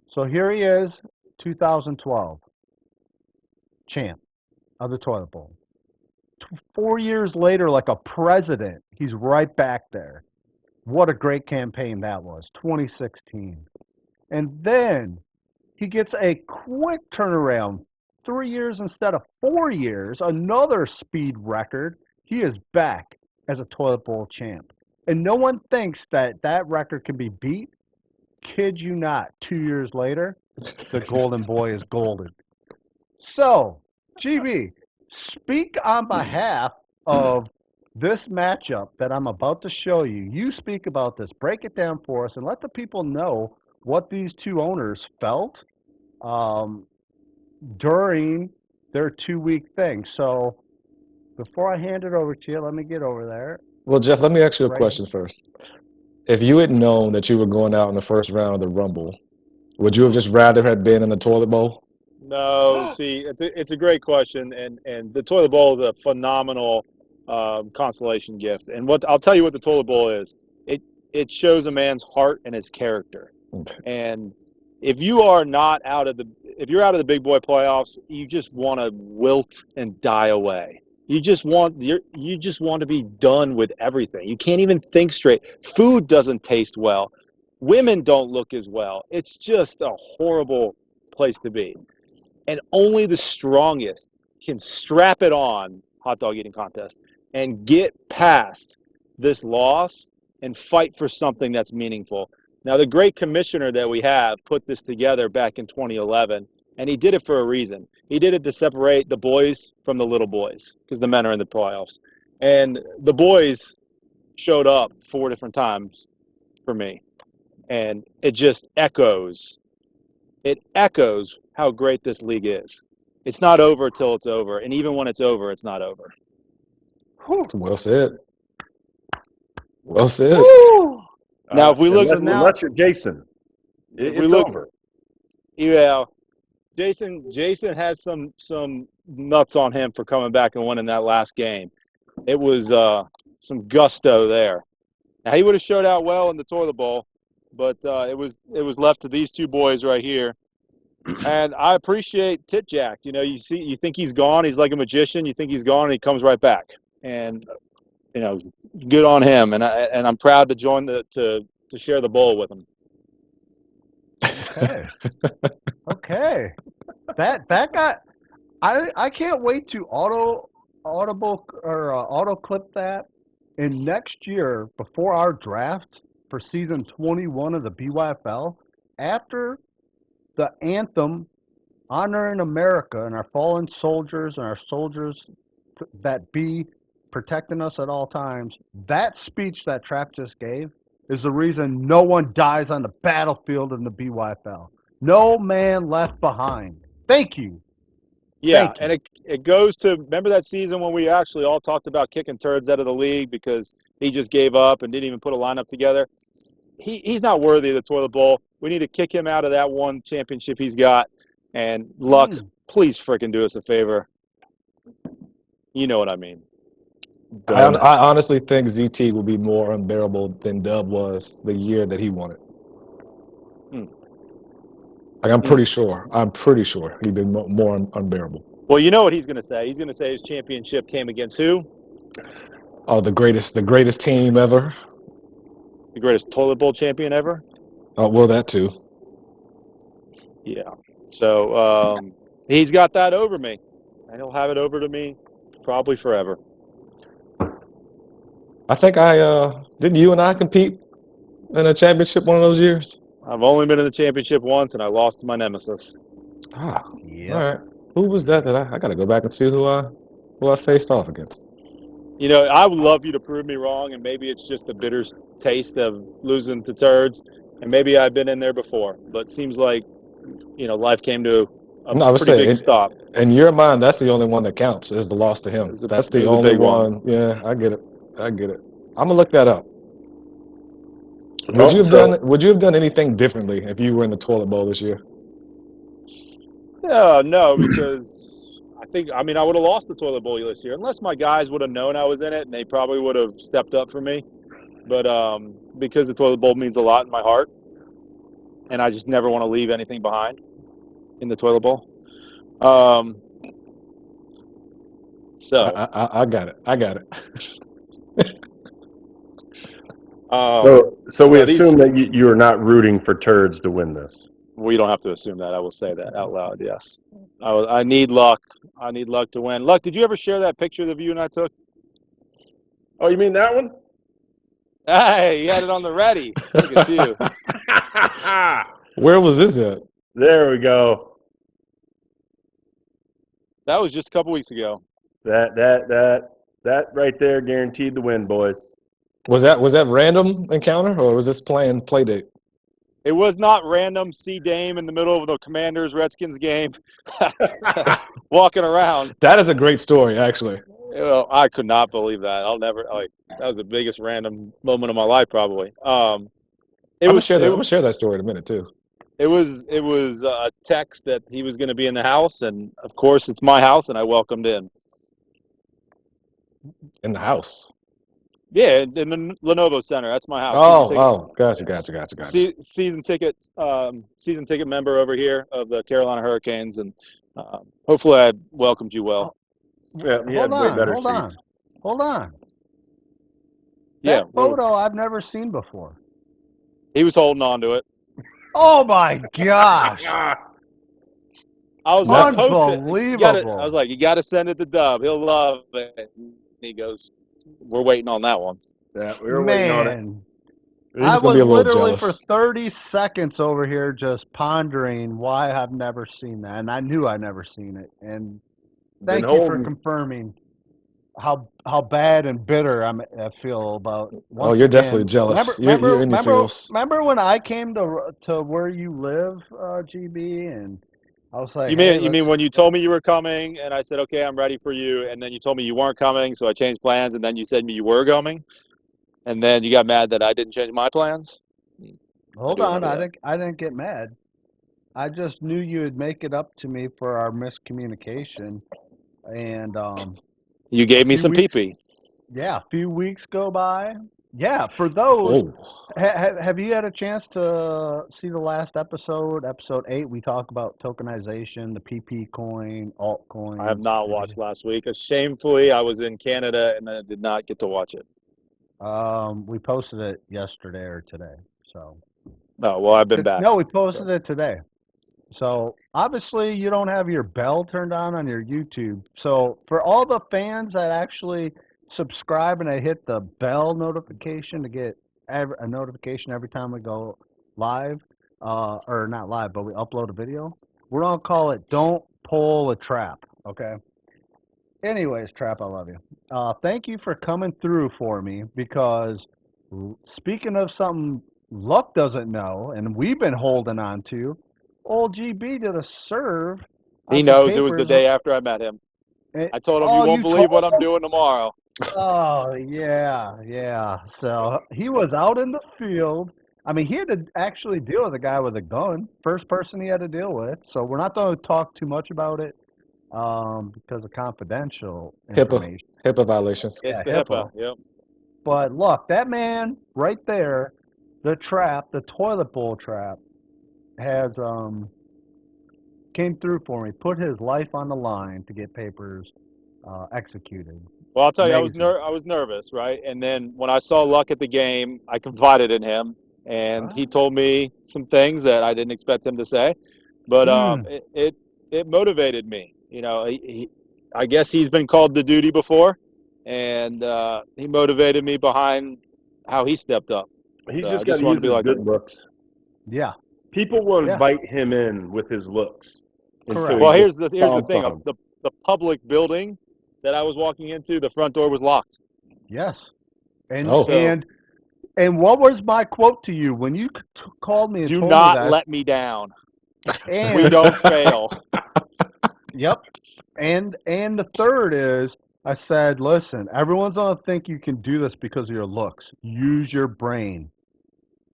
[SPEAKER 1] So here he is, 2012, champ of the toilet bowl. 4 years later, like a president, he's right back there. What a great campaign that was, 2016. And then he gets a quick turnaround, 3 years instead of 4 years, another speed record. He is back as a toilet bowl champ. And no one thinks that that record can be beat. Kid you not, 2 years later, the golden boy is golden. So, GB, speak on behalf of this matchup that I'm about to show you. You speak about this, break it down for us, and let the people know what these two owners felt um, during their 2 week thing. So, before I hand it over to you, let me get over there.
[SPEAKER 2] Well, Jeff, let me ask you a
[SPEAKER 1] Right.
[SPEAKER 2] question first. If you had known that you were going out in the first round of the Rumble, would you have just rather have been in the toilet bowl?
[SPEAKER 4] No, see, it's a great question, and the toilet bowl is a phenomenal consolation gift. And what I'll tell you what the toilet bowl is. It shows a man's heart and his character.
[SPEAKER 2] Okay.
[SPEAKER 4] And if you are not if you're out of the big boy playoffs, you just want to wilt and die away. You just want to be done with everything. You can't even think straight. Food doesn't taste well. Women don't look as well. It's just a horrible place to be. And only the strongest can strap it on, hot dog eating contest, and get past this loss and fight for something that's meaningful. Now, the great commissioner that we have put this together back in 2011, and he did it for a reason. He did it to separate the boys from the little boys because the men are in the playoffs. And the boys showed up 4 different times for me. And it just echoes. It echoes how great this league is. It's not over till it's over. And even when it's over, it's not over.
[SPEAKER 2] Well said. Well said.
[SPEAKER 4] Now, if we look
[SPEAKER 3] unless you're Jason,
[SPEAKER 4] if
[SPEAKER 3] it's
[SPEAKER 4] we look,
[SPEAKER 3] over.
[SPEAKER 4] yeah, Jason has some nuts on him for coming back and winning that last game. It was some gusto there. Now, he would have showed out well in the toilet bowl, but it was left to these two boys right here. And I appreciate Tit Jack. You know, you think he's gone. He's like a magician. You think he's gone, and he comes right back. And good on him. And I'm proud to join to share the bowl with him.
[SPEAKER 1] Okay. Okay. That got. I can't wait to auto clip that. And next year, before our draft for season 21 of the BYFL, after the anthem honoring America and our fallen soldiers and our soldiers that be protecting us at all times. That speech that Trap just gave is the reason no one dies on the battlefield in the BYFL. No man left behind. Thank you.
[SPEAKER 4] Yeah,
[SPEAKER 1] Thank
[SPEAKER 4] and
[SPEAKER 1] you.
[SPEAKER 4] it goes to, remember that season when we actually all talked about kicking turds out of the league because he just gave up and didn't even put a lineup together? He's not worthy of the toilet bowl. We need to kick him out of that one championship he's got. And Luck, please freaking do us a favor. You know what I mean.
[SPEAKER 2] I honestly think ZT will be more unbearable than Dub was the year that he won it. Like, I'm pretty sure he'd been more unbearable.
[SPEAKER 4] Well, you know what he's going to say. He's going to say his championship came against who?
[SPEAKER 2] Oh, the greatest team ever.
[SPEAKER 4] The greatest toilet bowl champion ever?
[SPEAKER 2] Oh, well, that too.
[SPEAKER 4] Yeah. So he's got that over me. And he'll have it over to me probably forever.
[SPEAKER 2] I think didn't you and I compete in a championship one of those years?
[SPEAKER 4] I've only been in the championship once, and I lost to my nemesis.
[SPEAKER 2] Ah,
[SPEAKER 1] Yep.
[SPEAKER 2] all right. Who was that I got to go back and see who I faced off against.
[SPEAKER 4] You know, I would love you to prove me wrong, and maybe it's just a bitter taste of losing to turds, and maybe I've been in there before. But it seems like, you know, life came to a
[SPEAKER 2] No, I would
[SPEAKER 4] pretty
[SPEAKER 2] say
[SPEAKER 4] big stop.
[SPEAKER 2] in your mind, that's the only one that counts is the loss to him. That's the only
[SPEAKER 4] big
[SPEAKER 2] one. Yeah, I get it. I'm gonna look that up. Would
[SPEAKER 3] Oh,
[SPEAKER 2] you have
[SPEAKER 3] so-
[SPEAKER 2] done? Would you have done anything differently if you were in the toilet bowl this year?
[SPEAKER 4] No, because I would have lost the toilet bowl this year unless my guys would have known I was in it, and they probably would have stepped up for me. But because the toilet bowl means a lot in my heart, and I just never want to leave anything behind in the toilet bowl. So
[SPEAKER 2] I got it. I got it.
[SPEAKER 3] so we assume that you are not rooting for turds to win this.
[SPEAKER 4] We don't have to assume that. I will say that out loud. Yes, I need Luck. I need Luck to win. Luck, did you ever share that picture that you and I took?
[SPEAKER 3] Oh, you mean that one?
[SPEAKER 4] Hey, you had it on the ready. Look at you.
[SPEAKER 2] Where was this at?
[SPEAKER 3] There we go.
[SPEAKER 4] That was just a couple weeks ago.
[SPEAKER 3] That right there guaranteed the win, boys.
[SPEAKER 2] Was that random encounter or was this planned play date?
[SPEAKER 4] It was not random C Dame in the middle of the Commanders Redskins game, walking around.
[SPEAKER 2] That is a great story, actually.
[SPEAKER 4] Well, I could not believe that. That was the biggest random moment of my life, probably. I'm
[SPEAKER 2] gonna share that story in a minute too.
[SPEAKER 4] It was a text that he was going to be in the house, and of course, it's my house, and I welcomed in.
[SPEAKER 2] In the house.
[SPEAKER 4] Yeah, in the Lenovo Center. That's my house.
[SPEAKER 2] Gotcha.
[SPEAKER 4] Season ticket member over here of the Carolina Hurricanes, and hopefully I welcomed you well.
[SPEAKER 3] Yeah, he had way better seats.
[SPEAKER 1] Hold on.
[SPEAKER 4] Yeah,
[SPEAKER 1] That photo I've never seen before.
[SPEAKER 4] He was holding on to it.
[SPEAKER 1] Oh my gosh!
[SPEAKER 4] I was like, post it.
[SPEAKER 1] Unbelievable.
[SPEAKER 4] I was like, you got to send it to Dub. He'll love it. And he goes, we're waiting on that one.
[SPEAKER 3] Yeah, we were waiting on it.
[SPEAKER 1] I was literally
[SPEAKER 2] jealous.
[SPEAKER 1] for 30 seconds over here just pondering why I've never seen that, and I knew I'd never seen it. And thank you for confirming how bad and bitter I feel about.
[SPEAKER 2] You're definitely jealous. You're in your feels.
[SPEAKER 1] Remember when I came to where you live, GB, and I was like,
[SPEAKER 4] you mean when you told me you were coming, and I said, okay, I'm ready for you, and then you told me you weren't coming, so I changed plans, and then you said you were coming, and then you got mad that I didn't change my plans?
[SPEAKER 1] Hold on, I didn't get mad. I just knew you would make it up to me for our miscommunication, and
[SPEAKER 4] you gave me some pee-pee.
[SPEAKER 1] Yeah, a few weeks go by. Yeah, for those, have you had a chance to see the last episode 8? We talk about tokenization, the PP coin, altcoin.
[SPEAKER 4] I have not watched last week. Shamefully, I was in Canada and I did not get to watch it.
[SPEAKER 1] We posted it yesterday or today. So.
[SPEAKER 4] No, well, I've been back.
[SPEAKER 1] No, we posted it today. So obviously you don't have your bell turned on your YouTube. So for all the fans that actually subscribe and I hit the bell notification to get a notification every time we go live, or not live, but we upload a video, we're going to call it Don't Pull a Trap, okay? Anyways, Trap, I love you. Thank you for coming through for me because speaking of something Luck doesn't know and we've been holding on to, old GB did a serve on
[SPEAKER 4] He
[SPEAKER 1] some
[SPEAKER 4] knows it was the
[SPEAKER 1] papers.
[SPEAKER 4] day after I met him. I told him, you
[SPEAKER 1] Oh,
[SPEAKER 4] won't
[SPEAKER 1] you
[SPEAKER 4] believe
[SPEAKER 1] told
[SPEAKER 4] what I'm
[SPEAKER 1] him?
[SPEAKER 4] doing tomorrow.
[SPEAKER 1] Oh, yeah, yeah. So he was out in the field. I mean, he had to actually deal with a guy with a gun. First person he had to deal with. So we're not going to talk too much about it because of confidential
[SPEAKER 2] HIPAA
[SPEAKER 1] information.
[SPEAKER 2] violations.
[SPEAKER 4] It's
[SPEAKER 1] Yeah,
[SPEAKER 4] the
[SPEAKER 1] HIPAA.
[SPEAKER 4] HIPAA. Yep.
[SPEAKER 1] But look, that man right there, the trap, the toilet bowl trap, has came through for me. Put his life on the line to get papers executed.
[SPEAKER 4] Well, I'll tell you,
[SPEAKER 1] Amazing.
[SPEAKER 4] I was nervous, right? And then when I saw Luck at the game, I confided in him, and he told me some things that I didn't expect him to say. But
[SPEAKER 1] Mm.
[SPEAKER 4] it motivated me. You know, I guess he's been called to duty before, and he motivated me behind how he stepped up.
[SPEAKER 3] He's
[SPEAKER 4] So
[SPEAKER 3] just
[SPEAKER 4] I
[SPEAKER 3] got
[SPEAKER 4] just
[SPEAKER 3] to
[SPEAKER 4] wanted
[SPEAKER 3] use
[SPEAKER 4] to be
[SPEAKER 3] his
[SPEAKER 4] like
[SPEAKER 3] good
[SPEAKER 4] him.
[SPEAKER 3] looks.
[SPEAKER 1] Yeah.
[SPEAKER 3] People will
[SPEAKER 1] Yeah.
[SPEAKER 3] invite him in with his looks until
[SPEAKER 1] Correct.
[SPEAKER 3] he
[SPEAKER 4] Well,
[SPEAKER 3] gets
[SPEAKER 4] here's the
[SPEAKER 3] stomped
[SPEAKER 4] thing:
[SPEAKER 3] on.
[SPEAKER 4] the public building that I was walking into, the front door was locked.
[SPEAKER 1] Yes. And
[SPEAKER 2] Oh,
[SPEAKER 4] So
[SPEAKER 1] and what was my quote to you when you called me and
[SPEAKER 4] do
[SPEAKER 1] told me
[SPEAKER 4] not
[SPEAKER 1] that?
[SPEAKER 4] let me down.
[SPEAKER 1] And
[SPEAKER 4] We don't fail.
[SPEAKER 1] yep. And the third is I said, listen, everyone's gonna think you can do this because of your looks. Use your brain.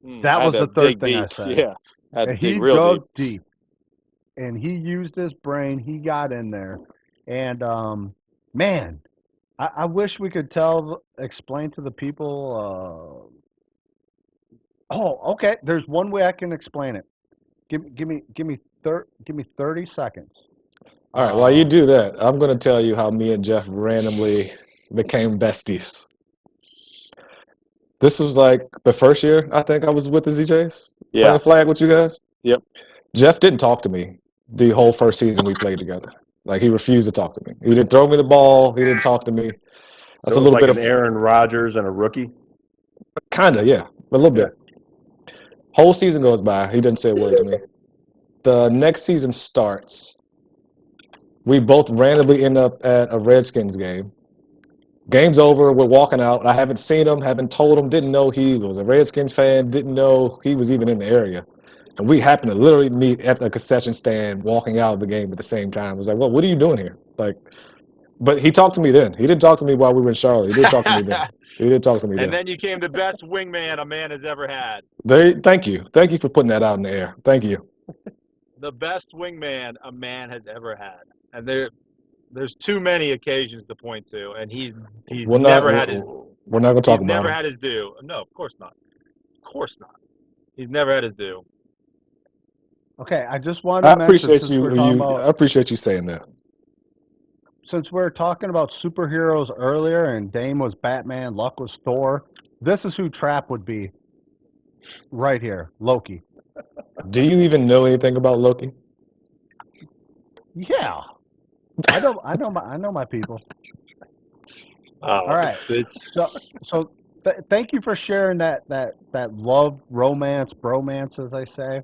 [SPEAKER 4] I
[SPEAKER 1] That
[SPEAKER 4] had
[SPEAKER 1] was
[SPEAKER 4] to
[SPEAKER 1] the third
[SPEAKER 4] dig
[SPEAKER 1] thing I
[SPEAKER 4] deep.
[SPEAKER 1] said.
[SPEAKER 4] Yeah, I had to
[SPEAKER 1] And
[SPEAKER 4] dig
[SPEAKER 1] he
[SPEAKER 4] real deep.
[SPEAKER 1] dug deep. And he used his brain. He got in there. And man, I wish we could explain to the people. Oh, okay. There's one way I can explain it. Give me 30 seconds.
[SPEAKER 2] all right. While you
[SPEAKER 1] Uh,
[SPEAKER 2] do that, I'm going to tell you how me and Jeff randomly became besties. This was like the first year I think I was with the ZJs
[SPEAKER 4] Yeah.
[SPEAKER 2] playing flag with you guys.
[SPEAKER 4] Yep.
[SPEAKER 2] Jeff didn't talk to me the whole first season we played together. Like he refused to talk to me. He didn't throw me the ball. He didn't talk to me. That's
[SPEAKER 3] So
[SPEAKER 2] a
[SPEAKER 3] it was
[SPEAKER 2] little
[SPEAKER 3] like
[SPEAKER 2] bit
[SPEAKER 3] an
[SPEAKER 2] of
[SPEAKER 3] Aaron Rodgers and a rookie.
[SPEAKER 2] kind of, yeah, a little
[SPEAKER 3] Yeah.
[SPEAKER 2] bit. Whole season goes by. He doesn't say a word to me. The next season starts. We both randomly end up at a Redskins game. Game's over. We're walking out. I haven't seen him, haven't told him, didn't know he was a Redskins fan, didn't know he was even in the area. And we happened to literally meet at the concession stand walking out of the game at the same time. I was like, well, what are you doing here? Like, but he talked to me then. He didn't talk to me while we were in Charlotte. He did talk to me then. He did talk to me then.
[SPEAKER 4] And then you came the best wingman a man has ever had.
[SPEAKER 2] Thank you. Thank you for putting that out in the air. Thank you.
[SPEAKER 4] The best wingman a man has ever had. And there's too many occasions to point to, and he's
[SPEAKER 2] We're
[SPEAKER 4] never had his
[SPEAKER 2] We're not going to talk
[SPEAKER 4] he's
[SPEAKER 2] about
[SPEAKER 4] never
[SPEAKER 2] him.
[SPEAKER 4] had his due. No, of course not. Of course not. He's never had his due.
[SPEAKER 1] okay, I just wanted
[SPEAKER 2] I
[SPEAKER 1] to mention
[SPEAKER 2] appreciate
[SPEAKER 1] since we're talking about
[SPEAKER 2] I appreciate you saying that.
[SPEAKER 1] since we were talking about superheroes earlier and Dame was Batman, Luck was Thor, this is who Trap would be right here, Loki.
[SPEAKER 2] Do you even know anything about Loki?
[SPEAKER 1] Yeah. I know my people. All right.
[SPEAKER 4] It's
[SPEAKER 1] So thank you for sharing that love, romance, bromance, as I say.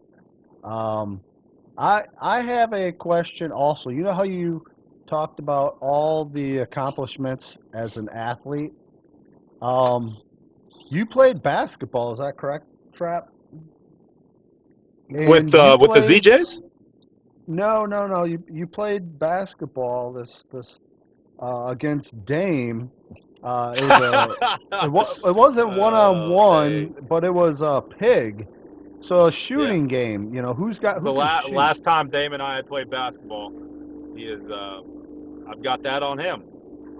[SPEAKER 1] I have a question also. You know how you talked about all the accomplishments as an athlete? You played basketball, is that correct, Trap?
[SPEAKER 4] with
[SPEAKER 1] And you
[SPEAKER 4] the
[SPEAKER 1] played
[SPEAKER 4] ZJs?
[SPEAKER 1] no. You played basketball this against Dame. It wasn't one on
[SPEAKER 4] Oh,
[SPEAKER 1] one, but it was a pig. So a
[SPEAKER 4] Yeah.
[SPEAKER 1] shooting game. You know who
[SPEAKER 4] It's
[SPEAKER 1] can
[SPEAKER 4] the
[SPEAKER 1] shoot.
[SPEAKER 4] last time Dame and I had played basketball. He is I've got that on him.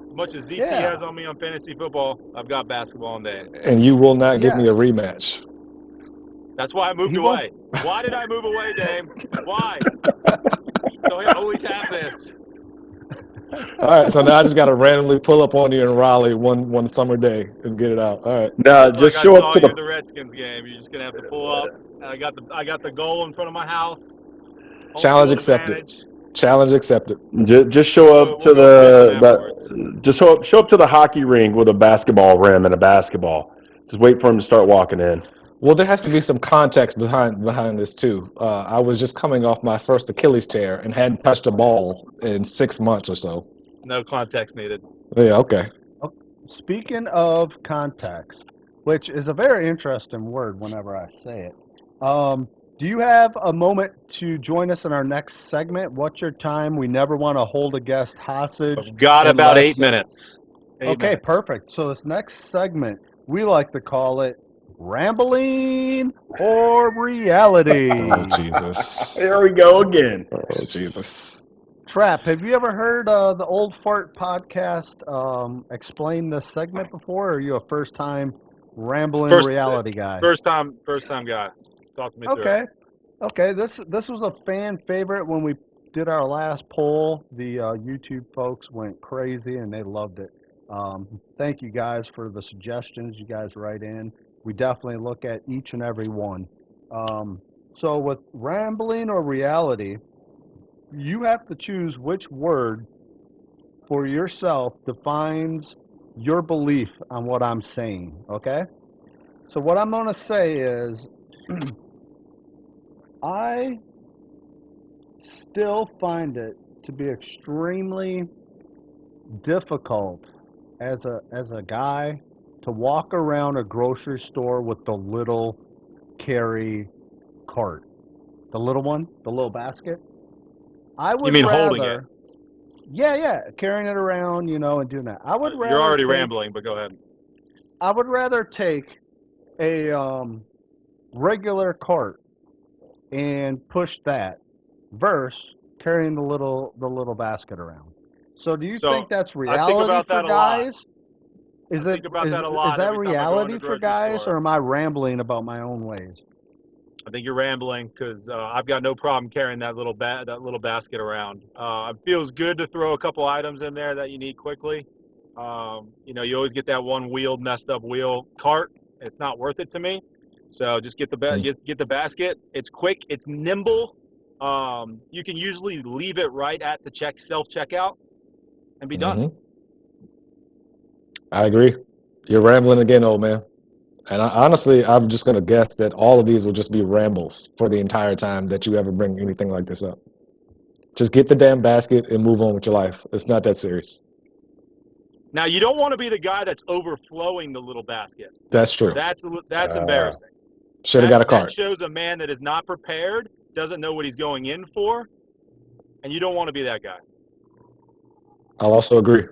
[SPEAKER 4] As much as ZT
[SPEAKER 1] Yeah.
[SPEAKER 4] has on me on fantasy football, I've got baskall on Dame.
[SPEAKER 2] And you will not give me a
[SPEAKER 1] Yes.
[SPEAKER 2] rematch.
[SPEAKER 4] That's why I moved
[SPEAKER 1] He won't.
[SPEAKER 4] away. Why did I move away, Dame? Why? So he'll always have this.
[SPEAKER 2] All right, so now I just got to randomly pull up on you in Raleigh one summer day and get it out. All right.
[SPEAKER 3] No,
[SPEAKER 4] Just
[SPEAKER 3] just
[SPEAKER 4] like I
[SPEAKER 3] show
[SPEAKER 4] saw
[SPEAKER 3] up to
[SPEAKER 4] you at
[SPEAKER 3] the
[SPEAKER 4] the Redskins game. You're just gonna have to pull up. And I got the goal in front of my house. Home
[SPEAKER 2] Challenge
[SPEAKER 4] field
[SPEAKER 2] accepted.
[SPEAKER 4] advantage.
[SPEAKER 2] Challenge accepted.
[SPEAKER 3] just show up to
[SPEAKER 4] We'll go fishing afterwards.
[SPEAKER 3] just show up to the hockey rink with a basketball rim and a basketball. Just wait for him to start walking in.
[SPEAKER 2] Well, there has to be some context behind this too. I was just coming off my first Achilles tear and hadn't touched a ball in 6 months or so.
[SPEAKER 4] No context needed.
[SPEAKER 2] Yeah, okay.
[SPEAKER 1] Speaking of context, which is a very interesting word whenever I say it, do you have a moment to join us in our next segment? What's your time? We never want to hold a guest hostage.
[SPEAKER 4] I've got about
[SPEAKER 1] unless-
[SPEAKER 4] 8 minutes. 8
[SPEAKER 1] Okay,
[SPEAKER 4] minutes.
[SPEAKER 1] perfect. So this next segment, we like to call it Rambling or Reality.
[SPEAKER 2] Oh, Jesus.
[SPEAKER 3] There we go again.
[SPEAKER 2] Oh, Jesus.
[SPEAKER 1] Trap, have you ever heard the Old Fart podcast explain this segment before, or are you a first-time rambling reality guy?
[SPEAKER 4] First time guy. Talk to me through it.
[SPEAKER 1] Okay. This was a fan favorite when we did our last poll. The YouTube folks went crazy and they loved it. Thank you guys for the suggestions you guys write in. We definitely look at each and every one. So with rambling or reality, you have to choose which word for yourself defines your belief on what I'm saying, okay? So what I'm going to say is I still find it to be extremely difficult as a guy to walk around a grocery store with the little carry cart. The little one, the little basket. I would
[SPEAKER 4] mean
[SPEAKER 1] rather,
[SPEAKER 4] holding it?
[SPEAKER 1] Yeah, carrying it around, and doing that. I would rather
[SPEAKER 4] You're already
[SPEAKER 1] take-
[SPEAKER 4] rambling, but go ahead.
[SPEAKER 1] I would rather take a regular cart and push that versus carrying the little basket around. So do you
[SPEAKER 4] So,
[SPEAKER 1] think that's
[SPEAKER 4] I
[SPEAKER 1] reality
[SPEAKER 4] think about
[SPEAKER 1] for
[SPEAKER 4] that a lot.
[SPEAKER 1] guys? Is
[SPEAKER 4] I
[SPEAKER 1] it
[SPEAKER 4] think about
[SPEAKER 1] is,
[SPEAKER 4] that a lot
[SPEAKER 1] is that
[SPEAKER 4] every time I go in
[SPEAKER 1] reality
[SPEAKER 4] the
[SPEAKER 1] for
[SPEAKER 4] grocery
[SPEAKER 1] guys,
[SPEAKER 4] store.
[SPEAKER 1] or am I rambling about my own ways?
[SPEAKER 4] I think you're rambling because I've got no problem carrying that little basket around. It feels good to throw a couple items in there that you need quickly. You always get that one wheeled, messed up wheel cart. It's not worth it to me. So just get the basket. It's quick. It's nimble. You can usually leave it right at the self checkout and be done.
[SPEAKER 2] I agree. You're rambling again, old man. And honestly, I'm just going to guess that all of these will just be rambles for the entire time that you ever bring anything like this up. Just get the damn basket and move on with your life. It's not that serious.
[SPEAKER 4] Now you don't want to be the guy that's overflowing the little basket.
[SPEAKER 2] That's true.
[SPEAKER 4] That's embarrassing.
[SPEAKER 2] Should have got a
[SPEAKER 4] That
[SPEAKER 2] cart.
[SPEAKER 4] shows a man that is not prepared, doesn't know what he's going in for, and you don't want to be that guy.
[SPEAKER 2] I'll also agree.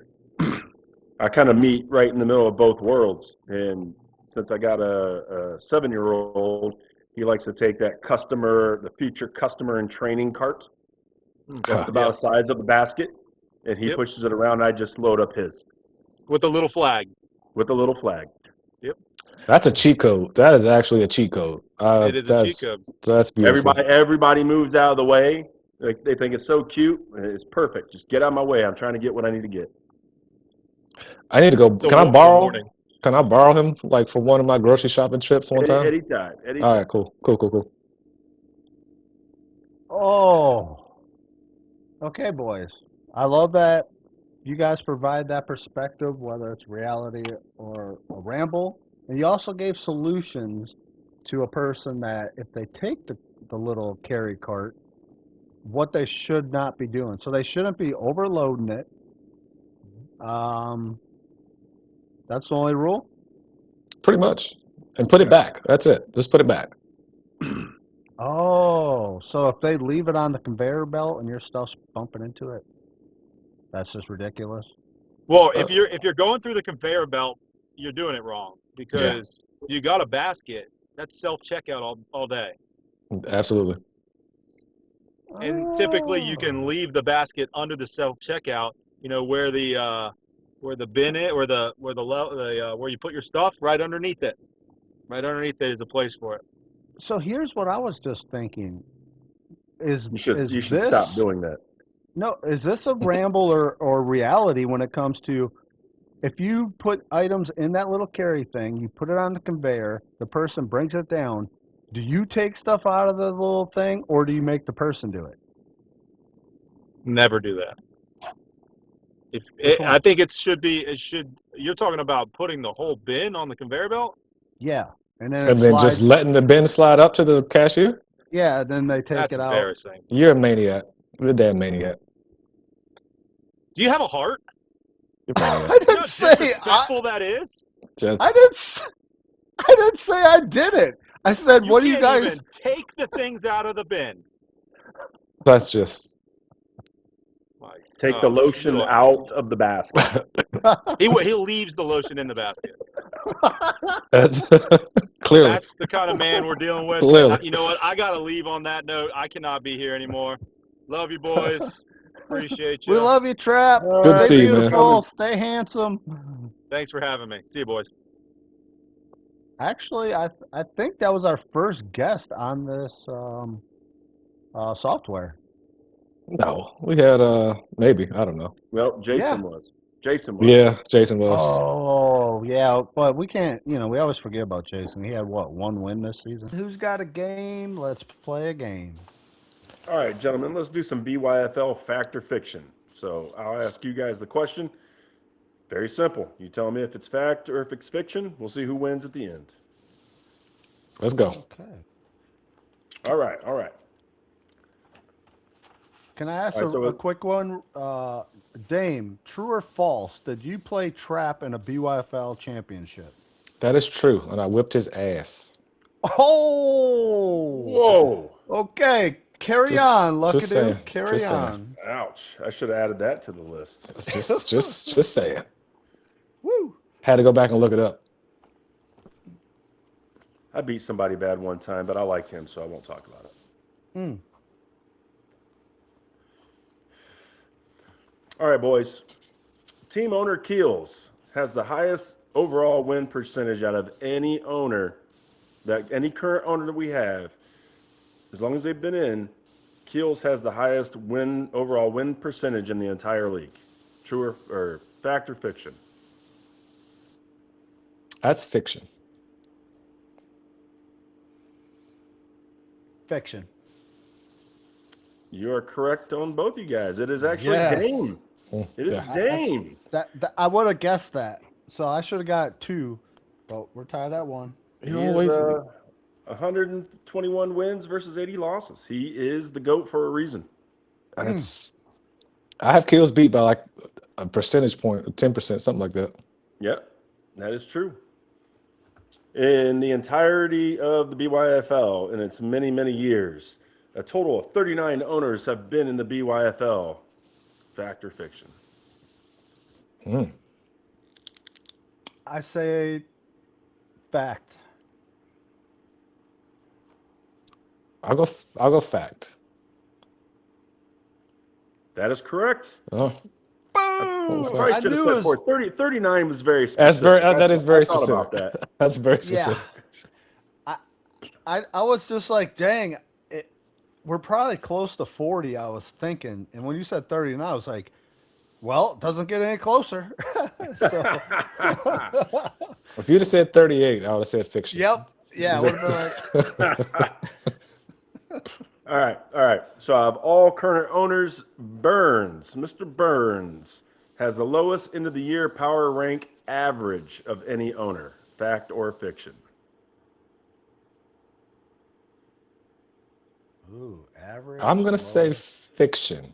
[SPEAKER 3] I kind of meet right in the middle of both worlds. And since I got a 7-year-old, he likes to take that the future customer and training cart. Just about the size of the basket. And he pushes it around. I just load up his.
[SPEAKER 4] With a little flag.
[SPEAKER 3] With a little flag.
[SPEAKER 4] Yep.
[SPEAKER 2] That's a cheat code. That is actually a cheat code.
[SPEAKER 4] It is a cheat code.
[SPEAKER 2] That's beautiful.
[SPEAKER 3] Everybody moves out of the way. Like, they think it's so cute. It's perfect. Just get out of my way. I'm trying to get what I need to get.
[SPEAKER 2] I need to go.
[SPEAKER 4] So
[SPEAKER 2] Can I
[SPEAKER 4] one
[SPEAKER 2] borrow?
[SPEAKER 4] morning.
[SPEAKER 2] Can I borrow him like for one of my grocery shopping trips one time?
[SPEAKER 3] Anytime.
[SPEAKER 2] All right, cool.
[SPEAKER 1] Oh, okay, boys. I love that you guys provide that perspective, whether it's reality or a ramble. And you also gave solutions to a person that if they take the little carry cart, what they should not be doing. So they shouldn't be overloading it. That's the only rule.
[SPEAKER 2] Pretty much. And put it back. That's it. Just put it back.
[SPEAKER 1] Oh, so if they leave it on the conveyor belt and your stuff's bumping into it, that's just ridiculous.
[SPEAKER 4] Well, if you're going through the conveyor belt, you're doing it wrong because you got a basket. That's self checkout all day.
[SPEAKER 2] Absolutely.
[SPEAKER 4] And typically you can leave the basket under the self checkout. Where the bin is, where you put your stuff, right underneath it. Right underneath it is a place for it.
[SPEAKER 1] So here's what I was just thinking:
[SPEAKER 3] You should stop doing that.
[SPEAKER 1] No, is this a ramble or reality when it comes to if you put items in that little carry thing, you put it on the conveyor, the person brings it down. Do you take stuff out of the little thing, or do you make the person do it?
[SPEAKER 4] Never do that. I think it should be. You're talking about putting the whole bin on the conveyor belt?
[SPEAKER 1] Yeah, and
[SPEAKER 2] And then just letting the bin slide up to the cashier?
[SPEAKER 1] Yeah, then they take it out.
[SPEAKER 4] That's embarrassing.
[SPEAKER 2] You're a maniac. You're a damn maniac.
[SPEAKER 4] Do you have a heart?
[SPEAKER 2] You're probably
[SPEAKER 1] I
[SPEAKER 2] right.
[SPEAKER 4] You know
[SPEAKER 1] didn't
[SPEAKER 4] how
[SPEAKER 1] say
[SPEAKER 4] disrespectful that is?
[SPEAKER 1] I
[SPEAKER 2] Jets.
[SPEAKER 1] didn't say I did it. I said,
[SPEAKER 4] You
[SPEAKER 1] what do you
[SPEAKER 4] can't
[SPEAKER 1] guys?
[SPEAKER 4] even take the things out of the bin.
[SPEAKER 2] That's just.
[SPEAKER 4] Like,
[SPEAKER 3] Take the lotion out of the basket.
[SPEAKER 4] He leaves the lotion in the basket.
[SPEAKER 2] That's clearly.
[SPEAKER 4] That's the kind of man we're dealing with.
[SPEAKER 2] Clearly.
[SPEAKER 4] You know what? I got to leave on that note. I cannot be here anymore. Love you, boys. Appreciate you.
[SPEAKER 1] We love you, Trap.
[SPEAKER 2] Good to
[SPEAKER 1] Stay
[SPEAKER 2] see you, man.
[SPEAKER 1] beautiful. Stay handsome.
[SPEAKER 4] Thanks for having me. See you, boys.
[SPEAKER 1] Actually, I think that was our first guest on this software.
[SPEAKER 2] No, we had maybe, I don't know.
[SPEAKER 3] Well, Jason
[SPEAKER 1] Yeah.
[SPEAKER 3] was. Jason was.
[SPEAKER 2] Yeah, Jason was.
[SPEAKER 1] Oh, yeah, but we can't, we always forget about Jason. He had, what, 1 win this season? Who's got a game? Let's play a game.
[SPEAKER 3] All right, gentlemen, let's do some BYFL fact or fiction. So I'll ask you guys the question. Very simple. You tell me if it's fact or if it's fiction. We'll see who wins at the end.
[SPEAKER 2] Let's go.
[SPEAKER 1] Okay.
[SPEAKER 3] All right, all right.
[SPEAKER 1] Can I ask
[SPEAKER 3] All right, so
[SPEAKER 1] a quick one? Dame, true or false, did you play Trap in a BYFL championship?
[SPEAKER 2] That is true, and I whipped his ass.
[SPEAKER 1] Oh!
[SPEAKER 3] Whoa!
[SPEAKER 1] Okay, carry
[SPEAKER 2] Just-
[SPEAKER 1] on, Lucky
[SPEAKER 2] just
[SPEAKER 1] Dude.
[SPEAKER 2] saying,
[SPEAKER 1] Carry
[SPEAKER 2] just saying.
[SPEAKER 1] on.
[SPEAKER 3] Ouch! I should have added that to the list.
[SPEAKER 2] It's just saying.
[SPEAKER 1] Woo!
[SPEAKER 2] Had to go back and look it up.
[SPEAKER 3] I beat somebody bad one time, but I like him, so I won't talk about it. All right, boys. Team owner Keels has the highest overall win percentage out of any owner, any current owner that we have. As long as they've been in, Keels has the highest overall win percentage in the entire league. True or fact or fiction?
[SPEAKER 2] That's fiction.
[SPEAKER 1] Fiction.
[SPEAKER 3] You are correct on both you guys. It is actually
[SPEAKER 1] Yes.
[SPEAKER 3] Dame. It is Dame.
[SPEAKER 1] That I would have guessed that. So I should have got 2, but we're tied at 1.
[SPEAKER 3] He is 121 wins versus 80 losses. He is the GOAT for a reason.
[SPEAKER 2] That's. I have kills beat by like a percentage point, 10%, something like that.
[SPEAKER 3] Yep, that is true. In the entirety of the BYFL, in its many, many years, a total of 39 owners have been in the BYFL. Fact or fiction?
[SPEAKER 1] I say fact.
[SPEAKER 2] I'll go fact.
[SPEAKER 3] That is correct.
[SPEAKER 2] Oh,
[SPEAKER 1] Boom!
[SPEAKER 3] Probably
[SPEAKER 1] I
[SPEAKER 3] should have
[SPEAKER 1] knew
[SPEAKER 3] said
[SPEAKER 1] it was,
[SPEAKER 3] for 39 was very
[SPEAKER 2] that's
[SPEAKER 3] specific.
[SPEAKER 2] very. That is very
[SPEAKER 3] I thought
[SPEAKER 2] specific.
[SPEAKER 3] about that.
[SPEAKER 2] That's very
[SPEAKER 1] yeah.
[SPEAKER 2] specific.
[SPEAKER 1] I was just like, dang, we're probably close to 40, I was thinking. And when you said 39, I was like, well, it doesn't get any closer. So,
[SPEAKER 2] If you'd have said 38, I would have said fiction.
[SPEAKER 1] yep. Yeah. It would have been like,
[SPEAKER 3] All right. So I have all current owners. Mr. Burns has the lowest end of the year power rank average of any owner. Fact or fiction?
[SPEAKER 1] ooh, average.
[SPEAKER 2] I'm gonna say
[SPEAKER 1] lowest
[SPEAKER 2] fiction.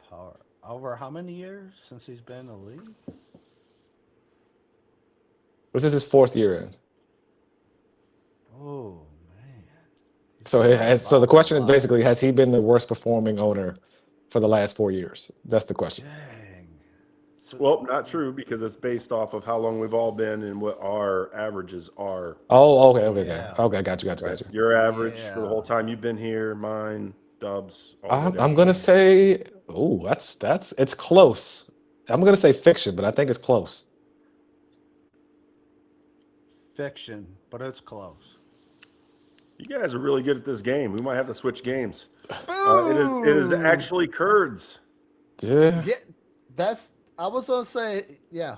[SPEAKER 1] power. Over how many years since he's been in the league?
[SPEAKER 2] This is his 4th year in.
[SPEAKER 1] Oh, man.
[SPEAKER 2] So the question is basically, has he been the worst performing owner for the last 4 years? That's the question.
[SPEAKER 1] Dang. So,
[SPEAKER 3] Well, not true because it's based off of how long we've all been and what our averages are.
[SPEAKER 2] Oh, okay.
[SPEAKER 1] Yeah.
[SPEAKER 2] Okay, got you.
[SPEAKER 3] Your average for the
[SPEAKER 1] Yeah.
[SPEAKER 3] whole time you've been here, mine, Dubs. all
[SPEAKER 2] I'm
[SPEAKER 3] that.
[SPEAKER 2] gonna say, it's close. I'm gonna say fiction, but I think it's close.
[SPEAKER 1] fiction, but it's close.
[SPEAKER 3] You guys are really good at this game. We might have to switch games. It is actually Kurds.
[SPEAKER 2] Yeah.
[SPEAKER 1] Yeah, I was gonna say, yeah.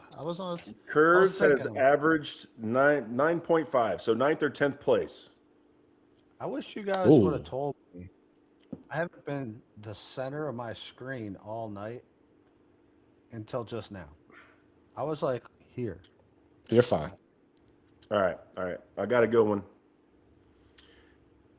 [SPEAKER 3] Kurds has
[SPEAKER 1] thinking-
[SPEAKER 3] averaged 9.5, so 9th or 10th place.
[SPEAKER 1] I wish you guys
[SPEAKER 2] Ooh.
[SPEAKER 1] would have told me. I haven't been the center of my screen all night until just now. I was like, here.
[SPEAKER 2] You're fine.
[SPEAKER 3] All right. I got a good one.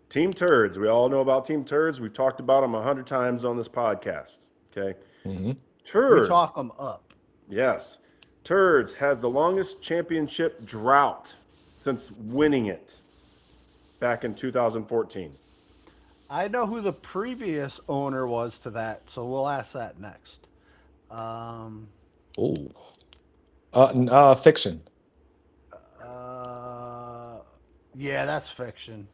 [SPEAKER 3] Team Turds. We all know about Team Turds. We've talked about them 100 times on this podcast. Okay.
[SPEAKER 2] Mm-hmm.
[SPEAKER 3] Turds.
[SPEAKER 1] We talk them up.
[SPEAKER 3] Yes. Turds has the longest championship drought since winning it back in 2014.
[SPEAKER 1] I know who the previous owner was to that, so we'll ask that next. Um,
[SPEAKER 2] Ooh. Fiction.
[SPEAKER 1] uh, yeah, that's fiction.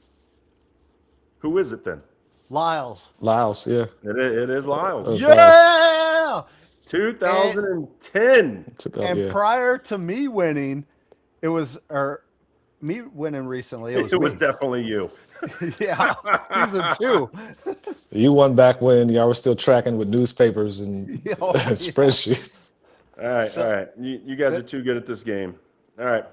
[SPEAKER 3] Who is it then?
[SPEAKER 1] Lyles.
[SPEAKER 2] Laos, yeah.
[SPEAKER 3] It is
[SPEAKER 2] It
[SPEAKER 3] Lyles.
[SPEAKER 2] was Laos.
[SPEAKER 1] Yeah. And
[SPEAKER 3] 2010.
[SPEAKER 1] and
[SPEAKER 2] Yeah.
[SPEAKER 1] prior to me winning, it was or me winning recently. It was
[SPEAKER 3] It was
[SPEAKER 1] me.
[SPEAKER 3] definitely you.
[SPEAKER 1] Yeah, season 2.
[SPEAKER 2] You won back when y'all were still tracking with newspapers and
[SPEAKER 1] Oh, yeah.
[SPEAKER 2] spreadsheets.
[SPEAKER 3] All right,
[SPEAKER 1] So-
[SPEAKER 3] all right. You guys are too good at this game. All right.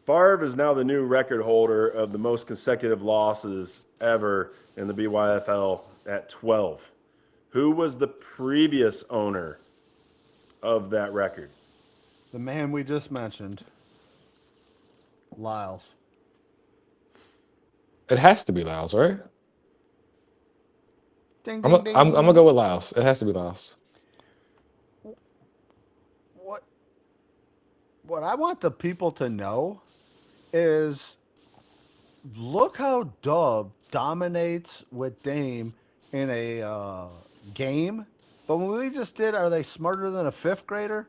[SPEAKER 3] Favre is now the new record holder of the most consecutive losses ever in the BYFL at 12. Who was the previous owner of that record?
[SPEAKER 1] The man we just mentioned, Lyles.
[SPEAKER 2] It has to be Laos, right?
[SPEAKER 1] Ding,
[SPEAKER 2] I'm
[SPEAKER 1] ding, ding.
[SPEAKER 2] gonna go with Laos. It has to be Laos.
[SPEAKER 1] What I want the people to know is look how Dub dominates with Dame in a game. But when we just did, are they smarter than a fifth grader?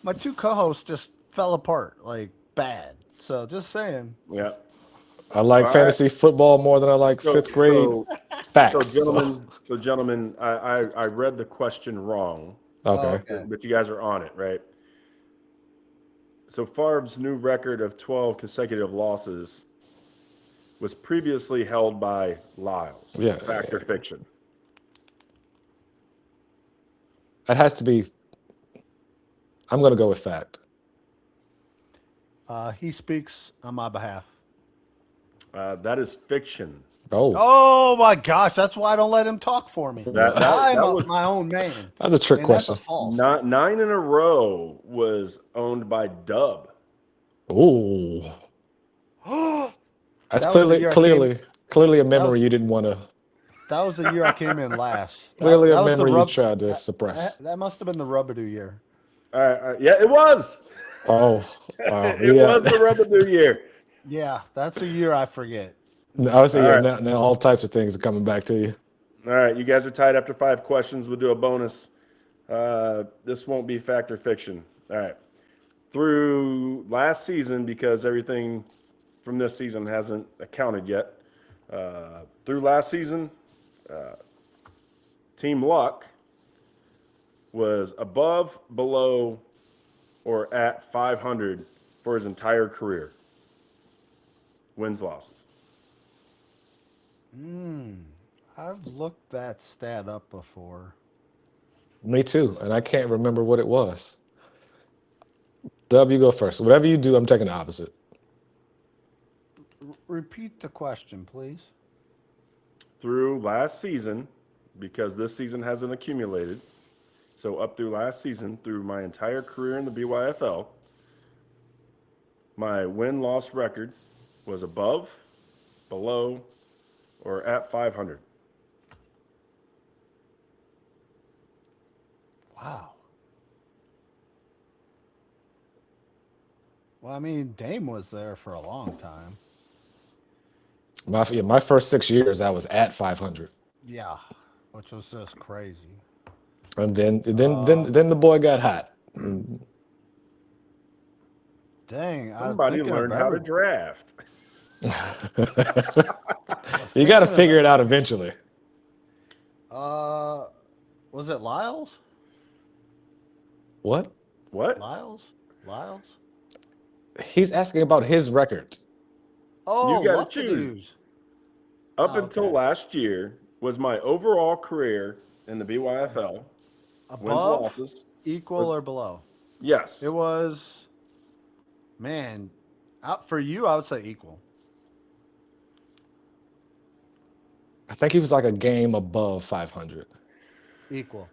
[SPEAKER 1] My two co-hosts just fell apart like bad. So just saying.
[SPEAKER 3] Yeah.
[SPEAKER 2] I like
[SPEAKER 3] All right.
[SPEAKER 2] fantasy football more than I like
[SPEAKER 3] So-
[SPEAKER 2] fifth grade
[SPEAKER 3] so-
[SPEAKER 2] facts.
[SPEAKER 3] So gentlemen, I read the question wrong,
[SPEAKER 2] Okay.
[SPEAKER 1] Okay.
[SPEAKER 3] but you guys are on it, right? So Favre's new record of 12 consecutive losses was previously held by Lyles.
[SPEAKER 2] Yeah.
[SPEAKER 3] Fact or fiction?
[SPEAKER 2] It has to be. I'm gonna go with fact.
[SPEAKER 1] He speaks on my behalf.
[SPEAKER 3] That is fiction.
[SPEAKER 2] Oh,
[SPEAKER 1] Oh my gosh, that's why I don't let him talk for me.
[SPEAKER 3] That
[SPEAKER 1] I'm
[SPEAKER 3] was
[SPEAKER 1] my own man.
[SPEAKER 2] that's a trick
[SPEAKER 1] And
[SPEAKER 2] question.
[SPEAKER 1] that's a false.
[SPEAKER 3] nine in a row was owned by Dub.
[SPEAKER 2] Ooh, that's
[SPEAKER 1] That was the year I
[SPEAKER 2] clearly a memory
[SPEAKER 1] was-
[SPEAKER 2] you didn't want to.
[SPEAKER 1] That was the year I came in last.
[SPEAKER 2] Clearly
[SPEAKER 1] that
[SPEAKER 2] a
[SPEAKER 1] was the
[SPEAKER 2] memory you
[SPEAKER 1] rub-
[SPEAKER 2] tried to suppress.
[SPEAKER 1] That must have been the Rubadoo year.
[SPEAKER 3] All right, yeah, it was.
[SPEAKER 2] Oh, wow.
[SPEAKER 3] It
[SPEAKER 2] Yeah.
[SPEAKER 3] was the Rubadoo year.
[SPEAKER 1] Yeah, that's a year I forget.
[SPEAKER 2] I would say,
[SPEAKER 3] All
[SPEAKER 2] yeah,
[SPEAKER 3] right.
[SPEAKER 2] now all types of things are coming back to you.
[SPEAKER 3] All right, you guys are tied after 5 questions. We'll do a bonus. This won't be fact or fiction. All right. Through last season, because everything from this season hasn't accounted yet, through last season, Team Luck was above, below, or at 500 for his entire career. Wins, losses.
[SPEAKER 1] I've looked that stat up before.
[SPEAKER 2] Me too, and I can't remember what it was. Dub, you go first. Whatever you do, I'm taking the opposite.
[SPEAKER 1] Repeat the question, please.
[SPEAKER 3] Through last season, because this season hasn't accumulated, so up through last season, through my entire career in the BYFL, my win-loss record was above, below, or at 500.
[SPEAKER 1] Wow. Well, I mean, Dame was there for a long time.
[SPEAKER 2] My first 6 years, I was at 500,
[SPEAKER 1] Yeah, which was just crazy.
[SPEAKER 2] and then the boy got hot.
[SPEAKER 1] Dang,
[SPEAKER 3] Somebody
[SPEAKER 1] I'm thinking
[SPEAKER 3] learned
[SPEAKER 1] of
[SPEAKER 3] how to
[SPEAKER 1] every-
[SPEAKER 3] draft.
[SPEAKER 2] You got to
[SPEAKER 1] thinking of
[SPEAKER 2] figure it out eventually.
[SPEAKER 1] Was it Lyles?
[SPEAKER 2] What?
[SPEAKER 3] What?
[SPEAKER 1] Lyles?
[SPEAKER 2] He's asking about his record.
[SPEAKER 1] Oh,
[SPEAKER 3] You gotta
[SPEAKER 1] Lucky
[SPEAKER 3] choose.
[SPEAKER 1] Dudes.
[SPEAKER 3] Up
[SPEAKER 1] Oh,
[SPEAKER 3] until
[SPEAKER 1] okay.
[SPEAKER 3] last year, was my overall career in the BYFL. Wins,
[SPEAKER 1] Above,
[SPEAKER 3] losses.
[SPEAKER 1] equal, or below?
[SPEAKER 3] Yes.
[SPEAKER 1] It was, man, out for you, I would say equal.
[SPEAKER 2] I think he was like a game above 500.
[SPEAKER 1] Equal.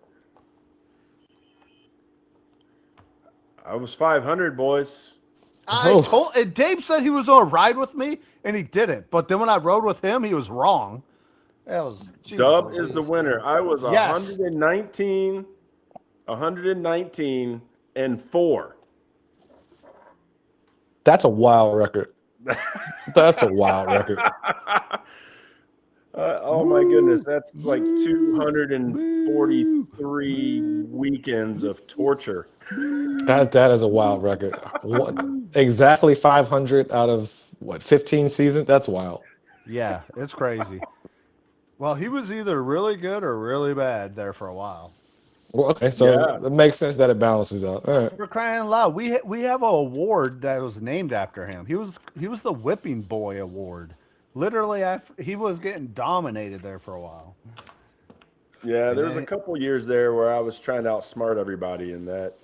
[SPEAKER 3] I was 500, boys.
[SPEAKER 2] Oh.
[SPEAKER 1] And Dave said he was on a ride with me, and he didn't. But then when I rode with him, he was wrong. That was
[SPEAKER 3] Dub
[SPEAKER 1] Jesus,
[SPEAKER 3] is the
[SPEAKER 1] dude.
[SPEAKER 3] winner. I was
[SPEAKER 1] Yes.
[SPEAKER 3] 119
[SPEAKER 2] That's a wild record. That's a wild record.
[SPEAKER 3] Oh my goodness, that's like 243 weekends of torture.
[SPEAKER 2] That is a wild record. What, exactly 500 out of what 15 seasons? That's wild.
[SPEAKER 1] Yeah, it's crazy. Well, he was either really good or really bad there for a while.
[SPEAKER 2] Well, okay, so
[SPEAKER 3] Yeah,
[SPEAKER 2] it makes sense that it balances out. All right.
[SPEAKER 1] For crying out loud, we have an award that was named after him. He was the Whipping Boy Award. Literally, he was getting dominated there for a while.
[SPEAKER 3] yeah.
[SPEAKER 1] And
[SPEAKER 3] There was a
[SPEAKER 1] then,
[SPEAKER 3] couple years there where I was trying to outsmart everybody, and that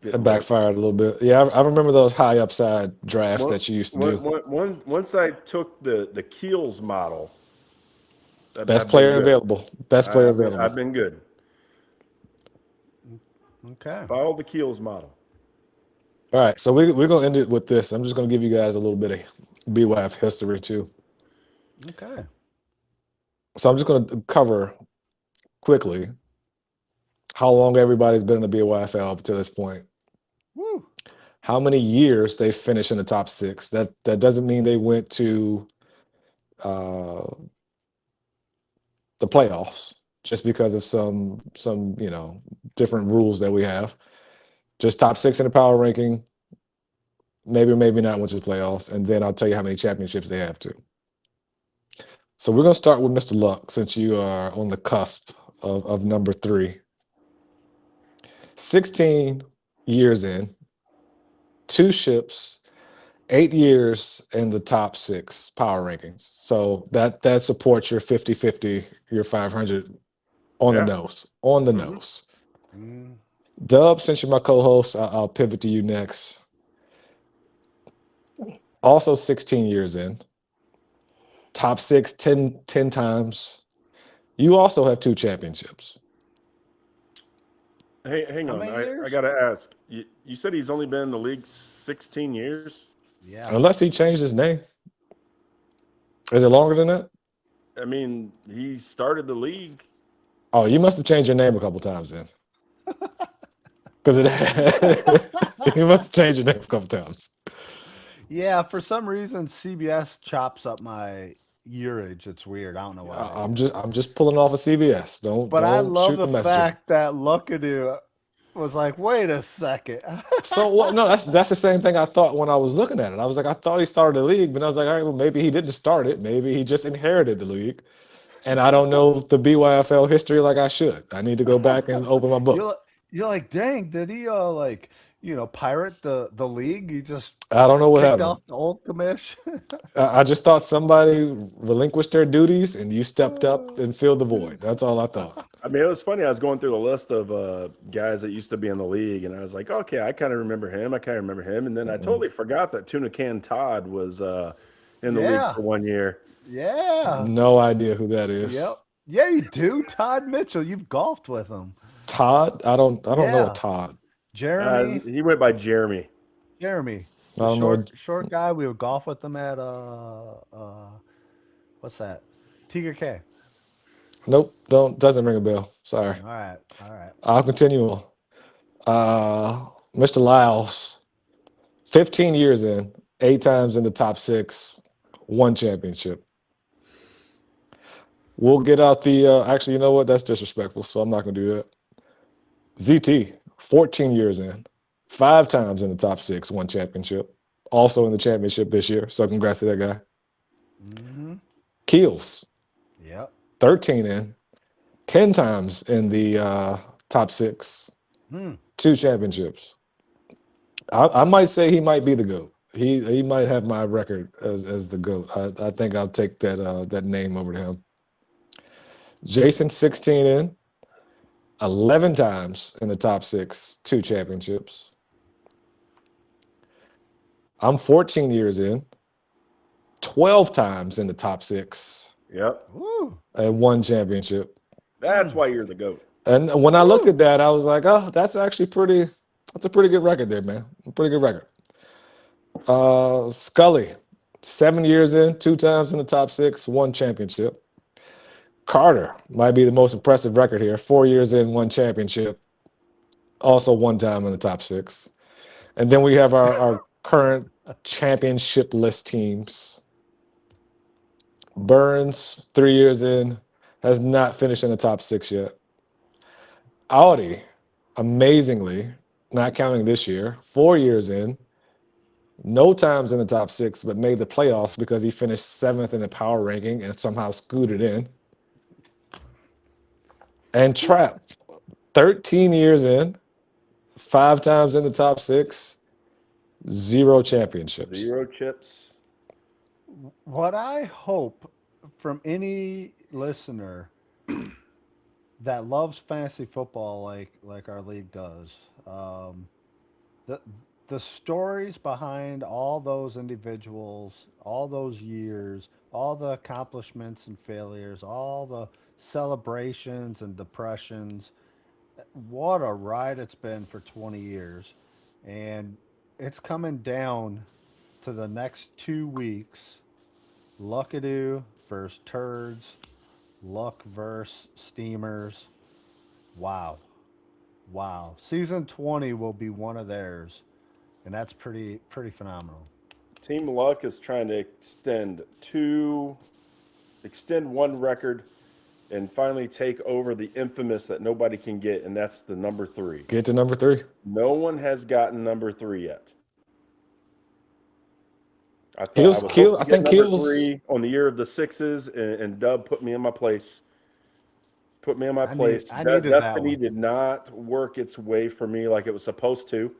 [SPEAKER 2] It
[SPEAKER 3] didn't work.
[SPEAKER 2] backfired a little bit. Yeah, I remember those high upside drafts that you used to do.
[SPEAKER 3] Once I took the Keels model,
[SPEAKER 2] Best
[SPEAKER 3] I've been
[SPEAKER 2] player
[SPEAKER 3] good.
[SPEAKER 2] available. Best player available.
[SPEAKER 3] I've been good.
[SPEAKER 1] okay.
[SPEAKER 3] Follow the Keels model.
[SPEAKER 2] All right, so we're gonna end it with this. I'm just gonna give you guys a little bit of BYF history too.
[SPEAKER 1] Okay.
[SPEAKER 2] So I'm just gonna cover quickly how long everybody's been in the BYFL up to this point.
[SPEAKER 1] Woo.
[SPEAKER 2] How many years they finished in the top 6? That doesn't mean they went to the playoffs just because of some different rules that we have. Just top 6 in the power ranking. Maybe or maybe not went to the playoffs, and then I'll tell you how many championships they have too. So we're gonna start with Mr. Luck since you are on the cusp of number 3. 16 years in, 2 ships, 8 years in the top 6 power rankings. So that supports your 50-50, your 500 on the
[SPEAKER 3] Yeah.
[SPEAKER 2] nose. On the
[SPEAKER 3] Mhm.
[SPEAKER 2] nose.
[SPEAKER 1] Mm,
[SPEAKER 2] Dub, since you're my co-host, I'll pivot to you next. Also 16 years in. Top 6, 10 times. You also have 2 championships.
[SPEAKER 3] Hey, hang
[SPEAKER 1] How
[SPEAKER 3] on.
[SPEAKER 1] many
[SPEAKER 3] I
[SPEAKER 1] years?
[SPEAKER 3] got to ask. You said he's only been in the league 16 years?
[SPEAKER 1] Yeah.
[SPEAKER 2] Unless he changed his name. Is it longer than that?
[SPEAKER 3] I mean, he started the league.
[SPEAKER 2] Oh, you must have changed your name a couple times then. Because you must have changed your name a couple times.
[SPEAKER 1] Yeah. For some reason, CBS chops up my yearage. It's weird. I don't know why.
[SPEAKER 2] I'm just pulling off a CBS.
[SPEAKER 1] But I
[SPEAKER 2] Don't
[SPEAKER 1] love
[SPEAKER 2] shoot
[SPEAKER 1] the
[SPEAKER 2] the messenger.
[SPEAKER 1] fact that Luckadoo was like, wait a second.
[SPEAKER 2] So what? No, that's the same thing I thought when I was looking at it. I was like, I thought he started the league, but I was like, all right, well, maybe he didn't start it. Maybe he just inherited the league, and I don't know the BYFL history like I should. I need to go back and open my book.
[SPEAKER 1] You're like, dang, did he pirate the league? He just
[SPEAKER 2] I don't know what
[SPEAKER 1] kicked
[SPEAKER 2] happened.
[SPEAKER 1] off the old commish.
[SPEAKER 2] I just thought somebody relinquished their duties and you stepped up and filled the void. That's all I thought.
[SPEAKER 3] I mean, it was funny. I was going through the list of guys that used to be in the league, and I was like, okay, I kind of remember him. And then I totally forgot that Tuna Can Todd was in the league
[SPEAKER 1] Yeah.
[SPEAKER 3] for 1 year.
[SPEAKER 1] Yeah.
[SPEAKER 2] No idea who that is.
[SPEAKER 1] Yep. Yeah, you do. Todd Mitchell. You've golfed with him.
[SPEAKER 2] Todd? I don't know
[SPEAKER 1] Yeah.
[SPEAKER 2] a Todd.
[SPEAKER 1] Jeremy.
[SPEAKER 3] He went by Jeremy.
[SPEAKER 1] Jeremy.
[SPEAKER 2] I don't know.
[SPEAKER 1] Short guy. We would golf with him at what's that? Tiger K.
[SPEAKER 2] Nope, doesn't ring a bell. Sorry.
[SPEAKER 1] All right.
[SPEAKER 2] I'll continue on. Mr. Lyles, 15 years in, 8 times in the top 6, 1 championship. We'll get out the actually, you know what? That's disrespectful, so I'm not gonna do that. ZT, 14 years in, 5 times in the top 6, 1 championship. Also in the championship this year. So congrats to that guy.
[SPEAKER 1] Mm-hmm.
[SPEAKER 2] Keels,
[SPEAKER 1] Yep.
[SPEAKER 2] 13 in, 10 times in the top 6, 2 championships. I might say he might be the GOAT. He might have my record as the GOAT. I think I'll take that name over to him. Jason, 16 in, 11 times in the top 6, 2 championships. I'm 14 years in, 12 times in the top 6,
[SPEAKER 3] Yep.
[SPEAKER 1] Woo.
[SPEAKER 2] and 1 championship.
[SPEAKER 3] That's why you're the GOAT.
[SPEAKER 2] And when I looked at that, I was like, oh, that's a pretty good record there, man. A pretty good record. Scully, 7 years in, 2 times in the top 6, 1 championship. Carter might be the most impressive record here. 4 years in, 1 championship. Also one time in the top 6. And then we have our current championship list teams. Burns, 3 years in, has not finished in the top 6 yet. Audi, amazingly, not counting this year, 4 years in, no times in the top 6, but made the playoffs because he finished 7th in the power ranking and somehow scooted in. And Trap, 13 years in, 5 times in the top 6, 0 championships.
[SPEAKER 3] 0 chips.
[SPEAKER 1] What I hope from any listener that loves fantasy football like our league does, the the stories behind all those individuals, all those years, all the accomplishments and failures, all the celebrations and depressions. What a ride it's been for 20 years. And it's coming down to the next 2 weeks. Luckadoo versus Turds, Luck versus Steamers. Wow. Wow. Season 20 will be one of theirs. And that's pretty phenomenal.
[SPEAKER 3] Team Luck is trying to extend one record and finally take over the infamous that nobody can get, and that's the number 3.
[SPEAKER 2] Get to number 3.
[SPEAKER 3] No one has gotten number 3 yet. I thought
[SPEAKER 2] Keels,
[SPEAKER 3] I was hoping
[SPEAKER 2] I
[SPEAKER 3] to get
[SPEAKER 2] think
[SPEAKER 3] number
[SPEAKER 2] Keels.
[SPEAKER 3] 3 on the year of the 6s, and Dub put me in my place. Put me in my
[SPEAKER 1] I
[SPEAKER 3] place.
[SPEAKER 1] needed that
[SPEAKER 3] Destiny
[SPEAKER 1] one.
[SPEAKER 3] did not work its way for me like it was supposed to.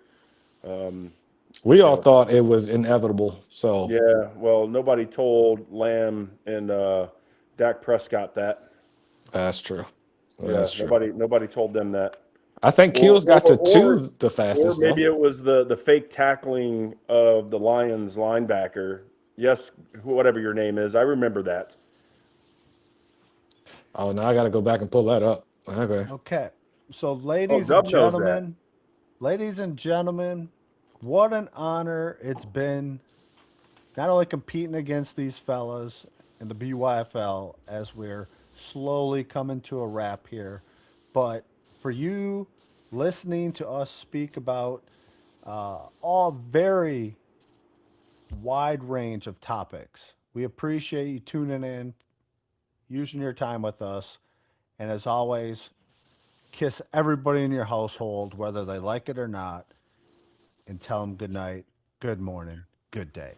[SPEAKER 2] We all
[SPEAKER 3] know,
[SPEAKER 2] thought it was inevitable. So
[SPEAKER 3] Yeah, well, nobody told Lamb and Dak Prescott that.
[SPEAKER 2] that's true.
[SPEAKER 3] Yeah,
[SPEAKER 2] That's true.
[SPEAKER 3] nobody told them that.
[SPEAKER 2] I think
[SPEAKER 3] Or
[SPEAKER 2] Keels got to
[SPEAKER 3] or
[SPEAKER 2] 2 the
[SPEAKER 3] or
[SPEAKER 2] fastest,
[SPEAKER 3] maybe
[SPEAKER 2] though.
[SPEAKER 3] it was the fake tackling of the Lions linebacker. Yes, whatever your name is, I remember that.
[SPEAKER 2] Oh, now I got to go back and pull that up. Okay.
[SPEAKER 1] Okay. So
[SPEAKER 3] Oh, Dub knows that.
[SPEAKER 1] ladies and gentlemen, what an honor it's been not only competing against these fellas in the BYFL as we're slowly coming to a wrap here, but for you listening to us speak about all very wide range of topics. We appreciate you tuning in, using your time with us, and as always, kiss everybody in your household, whether they like it or not, and tell them good night, good morning, good day.